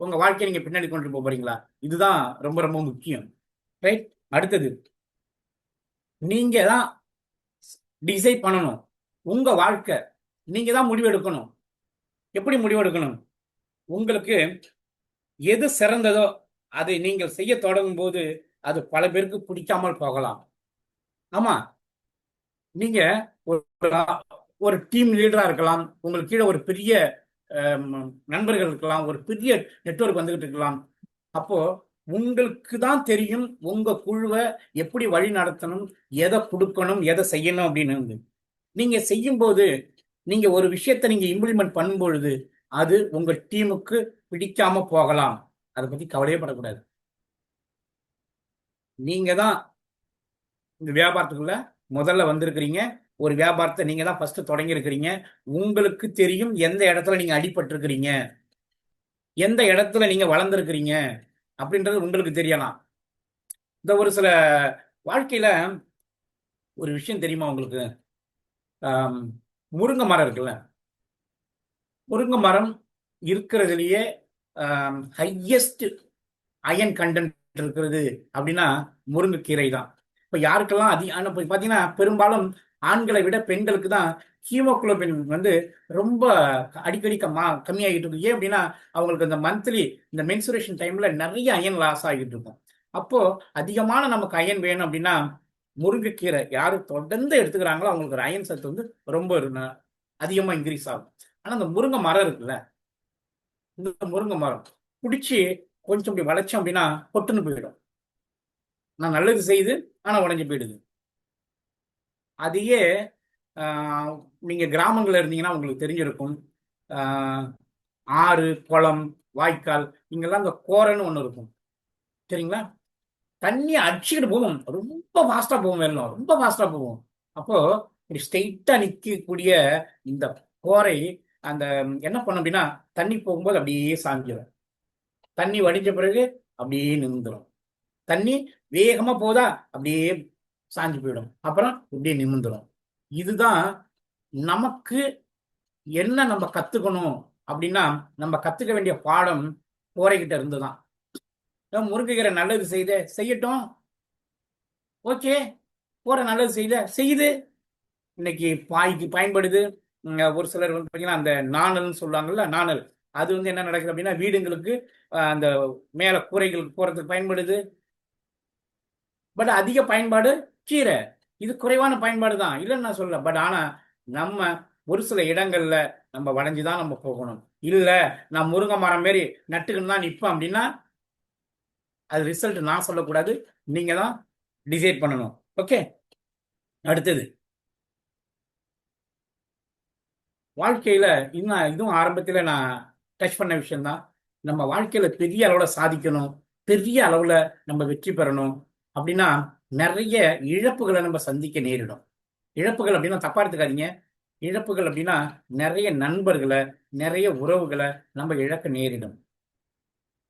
உங்க வாழ்க்கையை நீங்க பின்னாடி கொண்டு போறீங்களா? இதுதான் ரொம்ப ரொம்ப முக்கியம். ரைட்? அடுத்தது நீங்க தான் டிசைட் பண்ணணும் உங்க வாழ்க்கை. நீங்க தான் முடிவெடுக்கணும். எப்படி முடிவெடுக்கணும்? உங்களுக்கு எது சிறந்ததோ அதை நீங்கள் செய்ய தொடங்கும் போது அது பல பேருக்கு பிடிக்காமல் போகலாம். ஆமா, நீங்க ஒரு ஒரு டீம் லீடரா இருக்கலாம், உங்களுக்கு கீழே ஒரு பெரிய நண்பர்கள் இருக்கலாம், ஒரு பெரிய நெட்வொர்க் வந்துகிட்டு இருக்கலாம். அப்போ உங்களுக்கு தான் தெரியும் உங்க குழுவை எப்படி வழி நடத்தணும், எதை கொடுக்கணும், எதை செய்யணும் அப்படின்னு. நீங்க செய்யும் போது, நீங்க ஒரு விஷயத்தை நீங்க இம்ப்ளிமெண்ட் பண்ணும் பொழுது அது உங்க டீமுக்கு பிடிக்காம போகலாம். அதை பத்தி கவலையே படக்கூடாது. நீங்க தான் இந்த வியாபாரத்துக்குள்ள முதல்ல வந்திருக்கிறீங்க. ஒரு வியாபாரத்தை நீங்க தான் ஃபர்ஸ்ட் தொடங்கி இருக்கிறீங்க. உங்களுக்கு தெரியும் எந்த இடத்துல நீங்க அடிபட்டு இருக்கிறீங்க, எந்த இடத்துல நீங்க வளர்ந்துருக்கிறீங்க அப்படின்றது உங்களுக்கு தெரியலாம். இந்த ஒரு சில வாழ்க்கையில ஒரு விஷயம் தெரியுமா உங்களுக்கு? ஆம், முருங்கை மரம் இருக்குல்ல, முருங்கை மரம் இருக்கிறதுலயே ஹையஸ்ட் அயன் கண்டென்ட் இருக்கிறது அப்படின்னா முருங்கைக்கீரை தான். இப்ப யாருக்கெல்லாம் இப்ப பாத்தீங்கன்னா பெரும்பாலும் ஆண்களை விட பெண்களுக்கு தான் ஹீமோகுளோபின் வந்து ரொம்ப அடிக்கடி கம்மியாகிட்டு இருக்கு. ஏன் அப்படின்னா அவங்களுக்கு இந்த மந்த்லி இந்த மென்சுரேஷன் டைம்ல நிறைய அயன் லாஸ் ஆகிட்டு இருக்கும். அப்போ அதிகமான நமக்கு அயன் வேணும் அப்படின்னா முருங்கைக்கீரை யாரு தொடர்ந்து எடுத்துக்கிறாங்களோ அவங்களுக்கு ஒரு அயன் சத்து வந்து ரொம்ப அதிகமா இன்க்ரீஸ் ஆகும். ஆனா இந்த முருங்கை மரம் இருக்குல்ல, இந்த முருங்கை மரம் பிடிச்சி கொஞ்சம் இப்படி வளைச்சோம் அப்படின்னா பொட்டுன்னு போயிடும். நான் நல்லது செய்து ஆனா உடஞ்சி போயிடுது. அதையே நீங்க கிராமங்கள்ல இருந்தீங்கன்னா உங்களுக்கு தெரிஞ்சிருக்கும். ஆறு, குளம், வாய்க்கால் இங்கெல்லாம் இந்த கோரைன்னு ஒண்ணு இருக்கும், சரிங்களா? தண்ணி அடிச்சுக்கிட்டு போகும், ரொம்ப ஃபாஸ்டா போகும், வெள்ளம் ரொம்ப ஃபாஸ்டா போகும். அப்போ இப்படி ஸ்ட்ரெயிட்டா நிற்கக்கூடிய இந்த கோரை அந்த என்ன பண்ணும் அப்படின்னா தண்ணி போகும்போது அப்படியே சாஞ்சிடும். தண்ணி வடிஞ்ச பிறகு அப்படியே நின்றுடும். தண்ணி வேகமா போதா அப்படியே சாஞ்சு போயிடும், அப்புறம் இப்படியே நிமிந்துடும். இதுதான் நமக்கு என்ன நம்ம கத்துக்கணும் அப்படின்னா நம்ம கத்துக்க வேண்டிய பாடம் கோரைகிட்ட இருந்துதான். முருங்கைக்கீரை நல்லது செய்யட்டும், ஓகே. கோரை நல்லது செய்யுது, இன்னைக்கு பாய்க்கு பயன்படுது. ஒரு சிலர் வந்து பார்த்தீங்கன்னா அந்த நாணல்னு சொல்லுவாங்கல்ல, நாணல் அது வந்து என்ன நடக்குது அப்படின்னா வீடுங்களுக்கு அந்த மேல கூரைகளுக்கு போறதுக்கு பயன்படுது. பட் அதிக பயன்பாடு கீரை, இது குறைவான பயன்பாடு தான் இல்லைன்னு நான் சொல்லல. பட் ஆனா நம்ம ஒரு சில இடங்கள்ல நம்ம வளைஞ்சுதான் நம்ம போகணும். இல்ல நான் முருங்கை மரம் மாரி நட்டுக்குன்னு தான் நிற்பேன் அப்படின்னா அது ரிசல்ட் நான் சொல்லக்கூடாது, நீங்க தான் டிசைட் பண்ணணும். ஓகே, அடுத்தது வாழ்க்கையில இன்னும் இதுவும் ஆரம்பத்தில் நான் டச் பண்ண விஷயம்தான். நம்ம வாழ்க்கையில பெரிய அளவுல சாதிக்கணும், பெரிய அளவுல நம்ம வெற்றி பெறணும் அப்படின்னா நிறைய இழப்புகளை நம்ம சந்திக்க நேரிடும். இழப்புகள் அப்படின்னா தப்பா எடுத்துக்காதீங்க. இழப்புகள் அப்படின்னா நிறைய நண்பர்களை, நிறைய உறவுகளை நம்ம இழக்க நேரிடும்.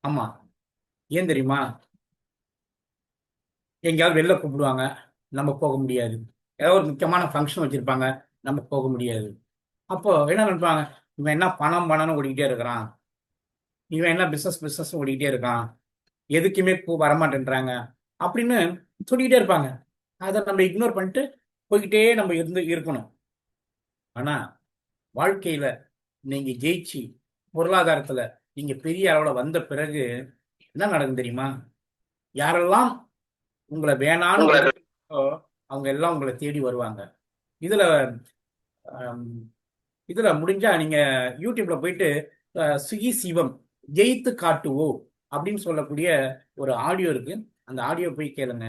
ஆமா, ஏன் தெரியுமா? எங்கேயாவது வெளில கூப்பிடுவாங்க, நம்ம போக முடியாது. ஏதாவது ஒரு முக்கியமான ஃபங்க்ஷன் வச்சிருப்பாங்க, நம்ம போக முடியாது. அப்போ என்ன நினைப்பாங்க, இவன் என்ன பணம் பணம்னு ஓடிக்கிட்டே இருக்கிறான், இவன் என்ன பிசினஸ் ஓடிக்கிட்டே இருக்கான், எதுக்குமே வரமாட்டேன்றாங்க அப்படின்னு சொல்லிக்கிட்டே இருப்பாங்க. அதை நம்ம இக்னோர் பண்ணிட்டு போய்கிட்டே நம்ம இருக்கணும். ஆனா வாழ்க்கையில நீங்க ஜெயிச்சு பொருளாதாரத்துல நீங்க பெரிய அளவுல வந்த பிறகு என்ன நடக்கும் தெரியுமா? யாரெல்லாம் உங்களை வேணான்னு அவங்க எல்லாம் உங்களை தேடி வருவாங்க. இதுல இதுல முடிஞ்சா நீங்க யூடியூப்ல போயிட்டு சுகி சிவம் ஜெயித்து காட்டுவோ அப்படின்னு சொல்லக்கூடிய ஒரு ஆடியோ இருக்கு. அந்த ஆடியோ போய் கேளுங்க.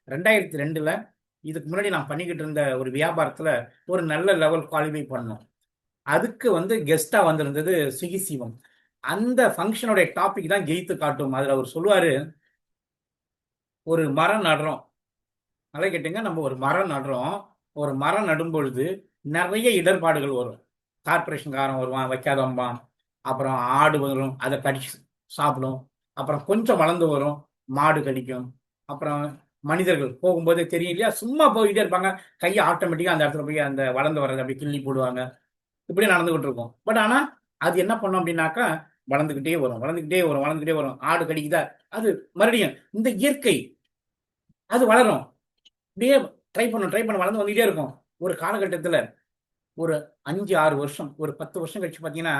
2002ல் இதுக்கு முன்னாடி நான் பண்ணிக்கிட்டு இருந்த ஒரு வியாபாரத்துல ஒரு நல்ல லெவல் குவாலிஃபை பண்ணோம். அதுக்கு வந்து கெஸ்டா வந்திருந்தது சுகி சிவம். அந்த ஃபங்க்ஷனுடைய டாபிக் தான் ஜெயித்து காட்டும். அதுல அவர் சொல்லுவாரு, ஒரு மரம் நடுறோம், நல்லா கேட்டுங்க, நம்ம ஒரு மரம் நடுறோம். ஒரு மரம் நடும் பொழுது நிறைய இடர்பாடுகள் வரும். கார்பரேஷன்காரன் வருவான், வைக்காதம்பான். அப்புறம் ஆடு வரும், அதை கடிச்சு சாப்பிடும். அப்புறம் கொஞ்சம் வளர்ந்து வரும், மாடு கடிக்கும். அப்புறம் மனிதர்கள் போகும்போதே தெரியும் இல்லையா, சும்மா போய்கிட்டே இருப்பாங்க, கையை ஆட்டோமேட்டிக்கா அந்த இடத்துல போய் அந்த வளர்ந்து வர்றது அப்படி கிள்ளி போடுவாங்க. இப்படி நடந்துகிட்டு இருக்கும். பட் ஆனா அது என்ன பண்ணும் அப்படின்னாக்கா வளர்ந்துகிட்டே வரும், வளர்ந்துகிட்டே வரும், வளர்ந்துகிட்டே வரும். ஆடு கடிக்குதா, அது மறுபடியும் இந்த இயற்கை அது வளரும். இப்படியே ட்ரை பண்ண வளர்ந்து வந்துகிட்டே இருக்கும். ஒரு காலகட்டத்தில் ஒரு 5-6 வருஷம், ஒரு 10 வருஷம் கழிச்சு பார்த்தீங்கன்னா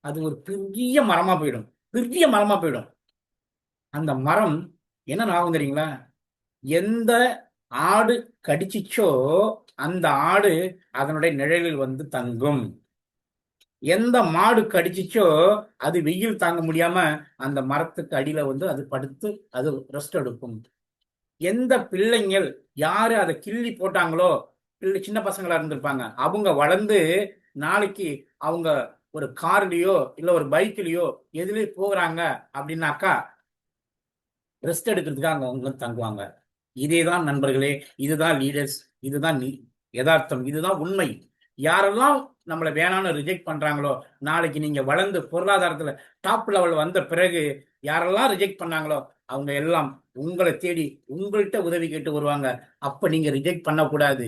அது ஒரு பெரிய மரமா போயிடும், பெரிய மரமா போயிடும். அந்த மரம் என்ன ஆகும் தெரியுங்களா? எந்த ஆடு கடிச்சிச்சோ அந்த ஆடு அதனுடைய நிழலில் வந்து தங்கும். எந்த மாடு கடிச்சிச்சோ அது வெயில் தாங்க முடியாம அந்த மரத்துக்கு அடியில வந்து அது படுத்து அது ரெஸ்ட் எடுக்கும். எந்த பிள்ளைங்கள் யாரு அதை கிள்ளி போட்டாங்களோ, பிள்ளை சின்ன பசங்களா இருந்திருப்பாங்க, அவங்க வளர்ந்து நாளைக்கு அவங்க ஒரு கார்லயோ இல்ல ஒரு பைக்லயோ எதுலயோ போகிறாங்க அப்படின்னாக்கா ரெஸ்ட் எடுக்கிறதுக்காக அவங்க தங்குவாங்க. இதேதான் நண்பர்களே, இதுதான் லீடர்ஸ், இதுதான் யதார்த்தம், இதுதான் உண்மை. யாரெல்லாம் நம்மளை வேணாம்னு ரிஜெக்ட் பண்றாங்களோ, நாளைக்கு நீங்க வளர்ந்து பொருளாதாரத்துல டாப் லெவல் வந்த பிறகு யாரெல்லாம் ரிஜெக்ட் பண்ணாங்களோ அவங்க எல்லாம் உங்களை தேடி உங்கள்கிட்ட உதவி கேட்டு வருவாங்க. அப்ப நீங்க ரிஜெக்ட் பண்ணக்கூடாது,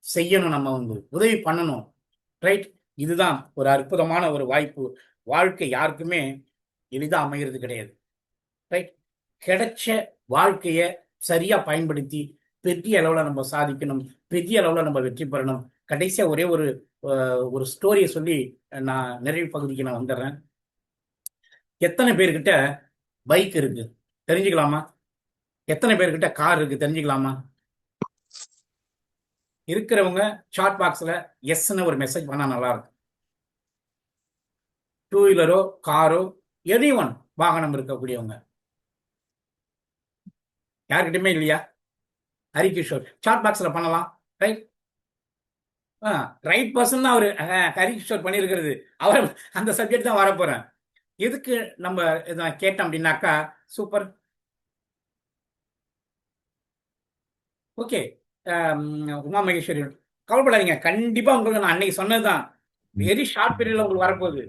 செய்யணும், நம்ம வந்து உதவி பண்ணணும். ரைட்? இதுதான் ஒரு அற்புதமான ஒரு வாய்ப்பு. வாழ்க்கை யாருக்குமே எளிதா அமைகிறது கிடையாது. ரைட்? கிடைச்ச வாழ்க்கைய சரியா பயன்படுத்தி பெரிய அளவுல நம்ம சாதிக்கணும், பெரிய அளவுல நம்ம வெற்றி பெறணும். கடைசியா ஒரே ஒரு ஒரு ஸ்டோரியை சொல்லி நான் நிறைவு பகுதிக்கு நான் வந்துடுறேன். எத்தனை பேர்கிட்ட பைக் இருக்கு தெரிஞ்சுக்கலாமா? எத்தனை பேர்கிட்ட கார் இருக்கு தெரிஞ்சுக்கலாமா? இருக்கிறவங்க சாட் பாக்ஸ்ல எஸ்ன்னு ஒரு மெசேஜ் பண்ணா நல்லா இருக்கும். டூ வீலரோ காரோ எனி ஒன் வாகனம் இருக்கக்கூடியவங்க யார்கிட்டயுமே இல்லையா? ஹரிகிஷோர் சாட் பாக்ஸ்ல பண்ணலாம். ரைட்? ரைட் பர்சன் தான் அவரு ஹரிகிஷோர் பண்ணியிருக்கிறது. அவர் அந்த சப்ஜெக்ட் தான் வரப்போறேன். எதுக்கு நம்ம இதை கேட்டோம் அப்படின்னாக்கா, சூப்பர், ஓகே. உமா மகேஸ்வரி கவலைப்படாதீங்க, கண்டிப்பா உங்களுக்கு நான் அன்னைக்கு சொன்னதுதான் வெரி ஷார்ட் பீரியட்ல உங்களுக்கு வரப்போகுது.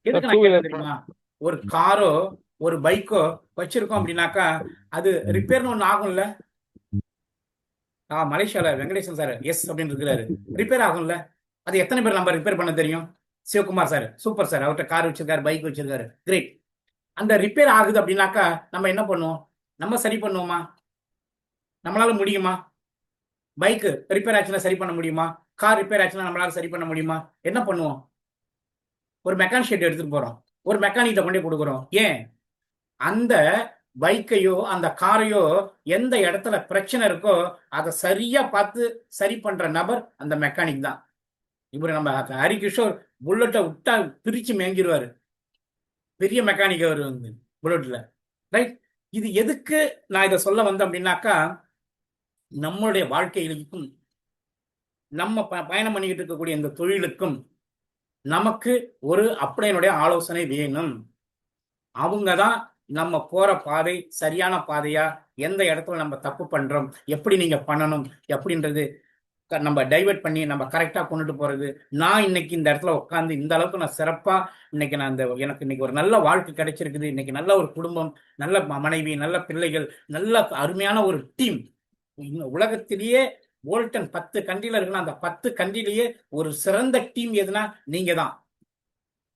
எதுக்கு நான் கேட்டேன் தெரியுமா? ஒரு காரோ ஒரு பைக்கோ வச்சிருக்கோம் அப்படின்னாக்கா அது ரிப்பேர்னு ஒன்று ஆகும்ல. மலேசியால வெங்கடேசன் சார் எஸ் அப்படின்னு இருக்கிறாரு, ரிப்பேர் ஆகும்ல. அது எத்தனை பேர் நம்ம ரிப்பேர் பண்ண தெரியும்? சிவகுமார் சார் சூப்பர் சார், அவர்கிட்ட கார் வச்சிருக்காரு, பைக் வச்சிருக்காரு, கிரேட். அந்த ரிப்பேர் ஆகுது அப்படின்னாக்கா நம்ம என்ன பண்ணுவோம்? நம்ம சரி பண்ணுவோமா? நம்மளால முடியுமா? பைக் ரிப்பேர் ஆச்சுன்னா சரி பண்ண முடியுமா? கார் ரிப்பேர் ஆச்சுன்னா நம்மளால சரி பண்ண முடியுமா? என்ன பண்ணுவோம்? ஒரு மெக்கானிக் ஷெட் எடுத்துட்டு போறோம், ஒரு மெக்கானிக்கிட்ட கொண்டு போய் கொடுக்குறோம். ஏன்? அந்த பைக்கையோ அந்த காரையோ எந்த இடத்துல பிரச்சனை இருக்கோ அதை சரியா பார்த்து சரி பண்ற நபர் அந்த மெக்கானிக் தான். இவர் நம்ம ஹரிகிஷோர் புல்லட்டை விட்டா பிரிச்சு மேங்கிடுவாரு, பெரிய மெக்கானிக் அவர் வந்து புல்லட்ல. ரைட்? இது எதுக்கு நான் இதை சொல்ல வந்தேன் அப்படின்னாக்கா, நம்மளுடைய வாழ்க்கையிலும் நம்ம பயணம் பண்ணிக்கிட்டு இருக்கக்கூடிய இந்த தொழிலுக்கும் நமக்கு ஒரு அப்படினுடைய ஆலோசனை வேணும். அவங்க தான் நம்ம போற பாதை சரியான பாதையா, எந்த இடத்துல நம்ம தப்பு பண்றோம், எப்படி நீங்க பண்ணணும் அப்படின்றது நம்ம டைவர்ட் பண்ணி நம்ம கரெக்டா கொண்டுட்டு போறது. நான் இன்னைக்கு இந்த இடத்துல உட்காந்து இந்த அளவுக்கு நான் சிறப்பா இன்னைக்கு நான் இந்த எனக்கு இன்னைக்கு ஒரு நல்ல வாழ்க்கை கிடைச்சிருக்குது. இன்னைக்கு நல்ல ஒரு குடும்பம், நல்ல மனைவி, நல்ல பிள்ளைகள், நல்ல அருமையான ஒரு டீம். உலகத்திலேயே போல்டன் 10 கண்ட்ரில இருக்குன்னா அந்த 10 கண்ட்ரிலேயே ஒரு சிறந்த டீம் எதுனா நீங்க தான்.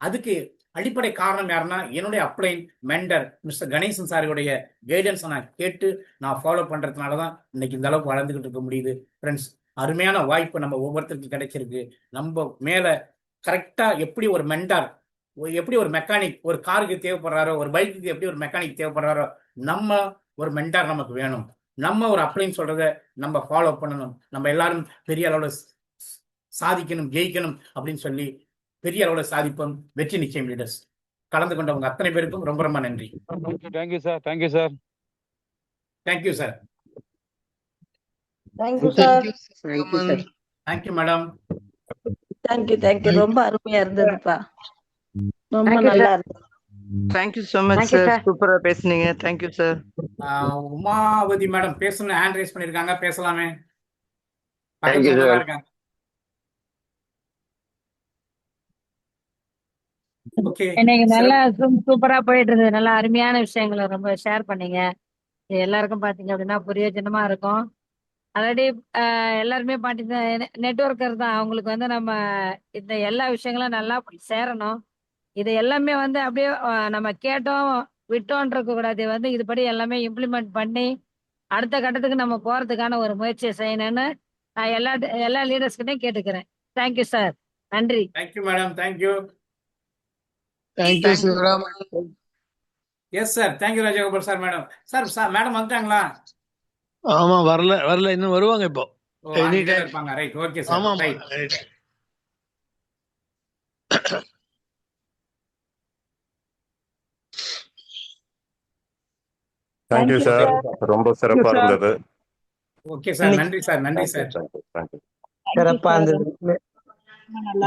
அதுக்கு அடிப்படை காரணம் யாருன்னா என்னுடைய அப்ளைன் மெண்டர் மிஸ்டர் கணேசன் சாருடைய கைடன்ஸ் நான் கேட்டு நான் ஃபாலோ பண்றதுனாலதான் இன்னைக்கு இந்த அளவுக்கு வளர்ந்துகிட்டு இருக்க முடியுது. ஃப்ரெண்ட்ஸ், அருமையான வாய்ப்பு நம்ம ஒவ்வொருத்தருக்கு கிடைச்சிருக்கு. நம்ம மேல கரெக்டா எப்படி ஒரு மெண்டர், எப்படி ஒரு மெக்கானிக் ஒரு காருக்கு தேவைப்படுறாரோ, ஒரு பைக்குக்கு எப்படி ஒரு மெக்கானிக் தேவைப்படுறாரோ, நம்ம ஒரு மெண்டர் நமக்கு வேணும். நம்ம ஒரு அப்ளைன் சொல்றத நம்ம ஃபாலோ பண்ணணும். நம்ம எல்லாரும் பெரிய அளவுல சாதிக்கணும், ஜெயிக்கணும் அப்படின்னு சொல்லி பெரிய அளவுல சாதிப்போம். வெற்றி நிச்சயம் லீடர்ஸ். கலந்து கொண்டவங்க அத்தனை பேருக்கும் ரொம்ப ரொம்ப நன்றி. Thank you sir. Thank you sir. Thank you sir. Thank you sir. Thank you madam. Thank you ரொம்ப அருமையா இருந்ததுப்பா, ரொம்ப Thank you, நல்லா sir. இருந்தது. Thank you so much, Thank you, sir. sir. Super பேசுனீங்க. Thank you, sir. Umavathi madam பேசணும், ஹேண்ட் ரைஸ் பண்ணிருக்காங்க, பேசலாமே? Thank you, பக்கத்துல sir. தான் இருக்காங்க. ஓகே. இன்னைக்கு நல்லா சூப்பரா போயிட்டு இருந்தது. நல்லா அருமையான விஷயங்களை ரொம்ப ஷேர் பண்ணீங்க. இது எல்லாருக்கும் பாத்தீங்க அப்படின்னா பிரயோஜனமா இருக்கும். ஆல்ரெடி எல்லாருமே பாத்தீங்கன்னா நெட்வொர்க்கர் தான். அவங்களுக்கு வந்து நம்ம இந்த எல்லா விஷயங்களும் நல்லா போய் சேரணும். இது எல்லாமே வந்து அப்படியே நம்ம கேட்டோம் விட்டோன் இருக்க கூடாது. வந்து இதுபடி எல்லாமே இம்ப்ளிமெண்ட் பண்ணி அடுத்த கட்டத்துக்கு நம்ம போறதுக்கான ஒரு முயற்சியை செய்யணும்னு நான் எல்லா லீடர்ஸ்கிட்டையும் கேட்டுக்கிறேன். Thank you sir. நன்றி. Thank you madam. Thank you. Thank you, Sivaram. Yes sir, thank you Rajagopal sir. Madam sir, madam வந்துட்டாங்களா? ஆமா, வரல இன்னும் வருவாங்க இப்போ. ஓ, எனி ஆன்கிட்ட டைம். இருப்பாங்க. Right, okay sir. ஆமா ரைட். தேங்க்யூ சார், ரொம்ப சிறப்பா இருந்தது. ஓகே சார், நன்றி சார், நன்றி சார். தேங்க்யூ. சிறப்பா இருந்தது.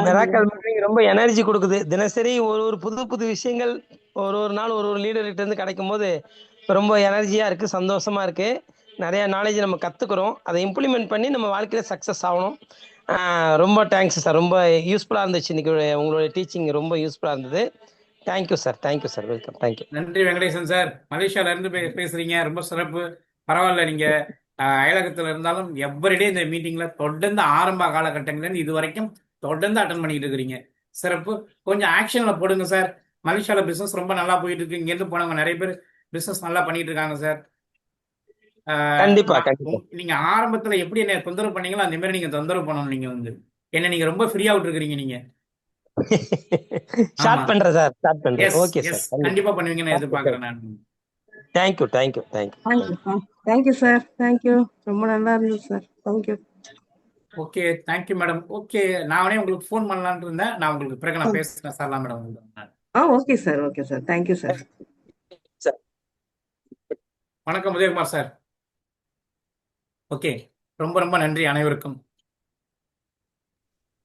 மிராக்கல் மீட்டிங் ரொம்ப எனர்ஜி கொடுக்குது. தினசரி ஒரு புது புது விஷயங்கள் ஒரு நாள் ஒரு லீடர்கிட்ட இருந்து கிடைக்கும் போது ரொம்ப எனர்ஜியா இருக்கு, சந்தோஷமா இருக்கு. நிறைய நாலேஜ் நம்ம கத்துக்கிறோம். அதை இம்ப்ளிமெண்ட் பண்ணி நம்ம வாழ்க்கையில சக்சஸ் ஆகணும். ரொம்ப தேங்க்ஸ் சார். ரொம்ப யூஸ்ஃபுல்லா இருந்துச்சு இன்னைக்கு உங்களுடைய டீச்சிங் ரொம்ப யூஸ்ஃபுல்லா இருந்தது. Thank you sir. வெல்கம். தேங்க்யூ. நன்றி வெங்கடேசன் சார். மலேசியால இருந்து பேசுறீங்க, ரொம்ப சிறப்பு. பரவாயில்ல, நீங்க அயலகத்துல இருந்தாலும் எவ்ரிடே இந்த மீட்டிங்ல தொடர்ந்து ஆரம்ப காலகட்டங்கள்ல இருந்து இது வரைக்கும் தொடர்ந்து அட்டன் பண்ணிட்டு இருக்கிறீங்க. சிறப்பு. கொஞ்சம் ஆக்ஷன்ல போடுங்க சார். மலேசியால பிசினஸ் ரொம்ப நல்லா போயிட்டு இருக்கு. இங்க இருந்து போனவங்க நிறைய பேர் பிசினஸ் நல்லா பண்ணிட்டு இருக்காங்க சார். கண்டிப்பா. நீங்க ஆரம்பத்துல எப்படி என்ன தொந்தரவு பண்ணீங்களோ அந்த மாதிரி நீங்க தொந்தரவு பண்ணணும். நீங்க வந்து என்ன நீங்க ரொம்ப ஃப்ரீயா விட்டு இருக்கிறீங்க. நீங்க ஸ்டார்ட் பண்றேன் சார். Okay yes, sir. கண்டிப்பா பண்ணுவீங்கன்னு எதிர்பார்க்கிறேன் நான். தேங்க்யூ. Thank you sir. தேங்க்யூ. ரொம்ப நல்லா இருந்தது sir. Thank you. Okay, thank you madam. Okay, நானே உங்களுக்கு ஃபோன் பண்ணலான்னு இருந்தேன். நான் உங்களுக்கு பிறகு நான் பேசுறேன் sir madam. Okay sir. Thank you sir. வணக்கம் உதயகுமார் சார். ஓகே, ரொம்ப ரொம்ப நன்றி அனைவருக்கும்.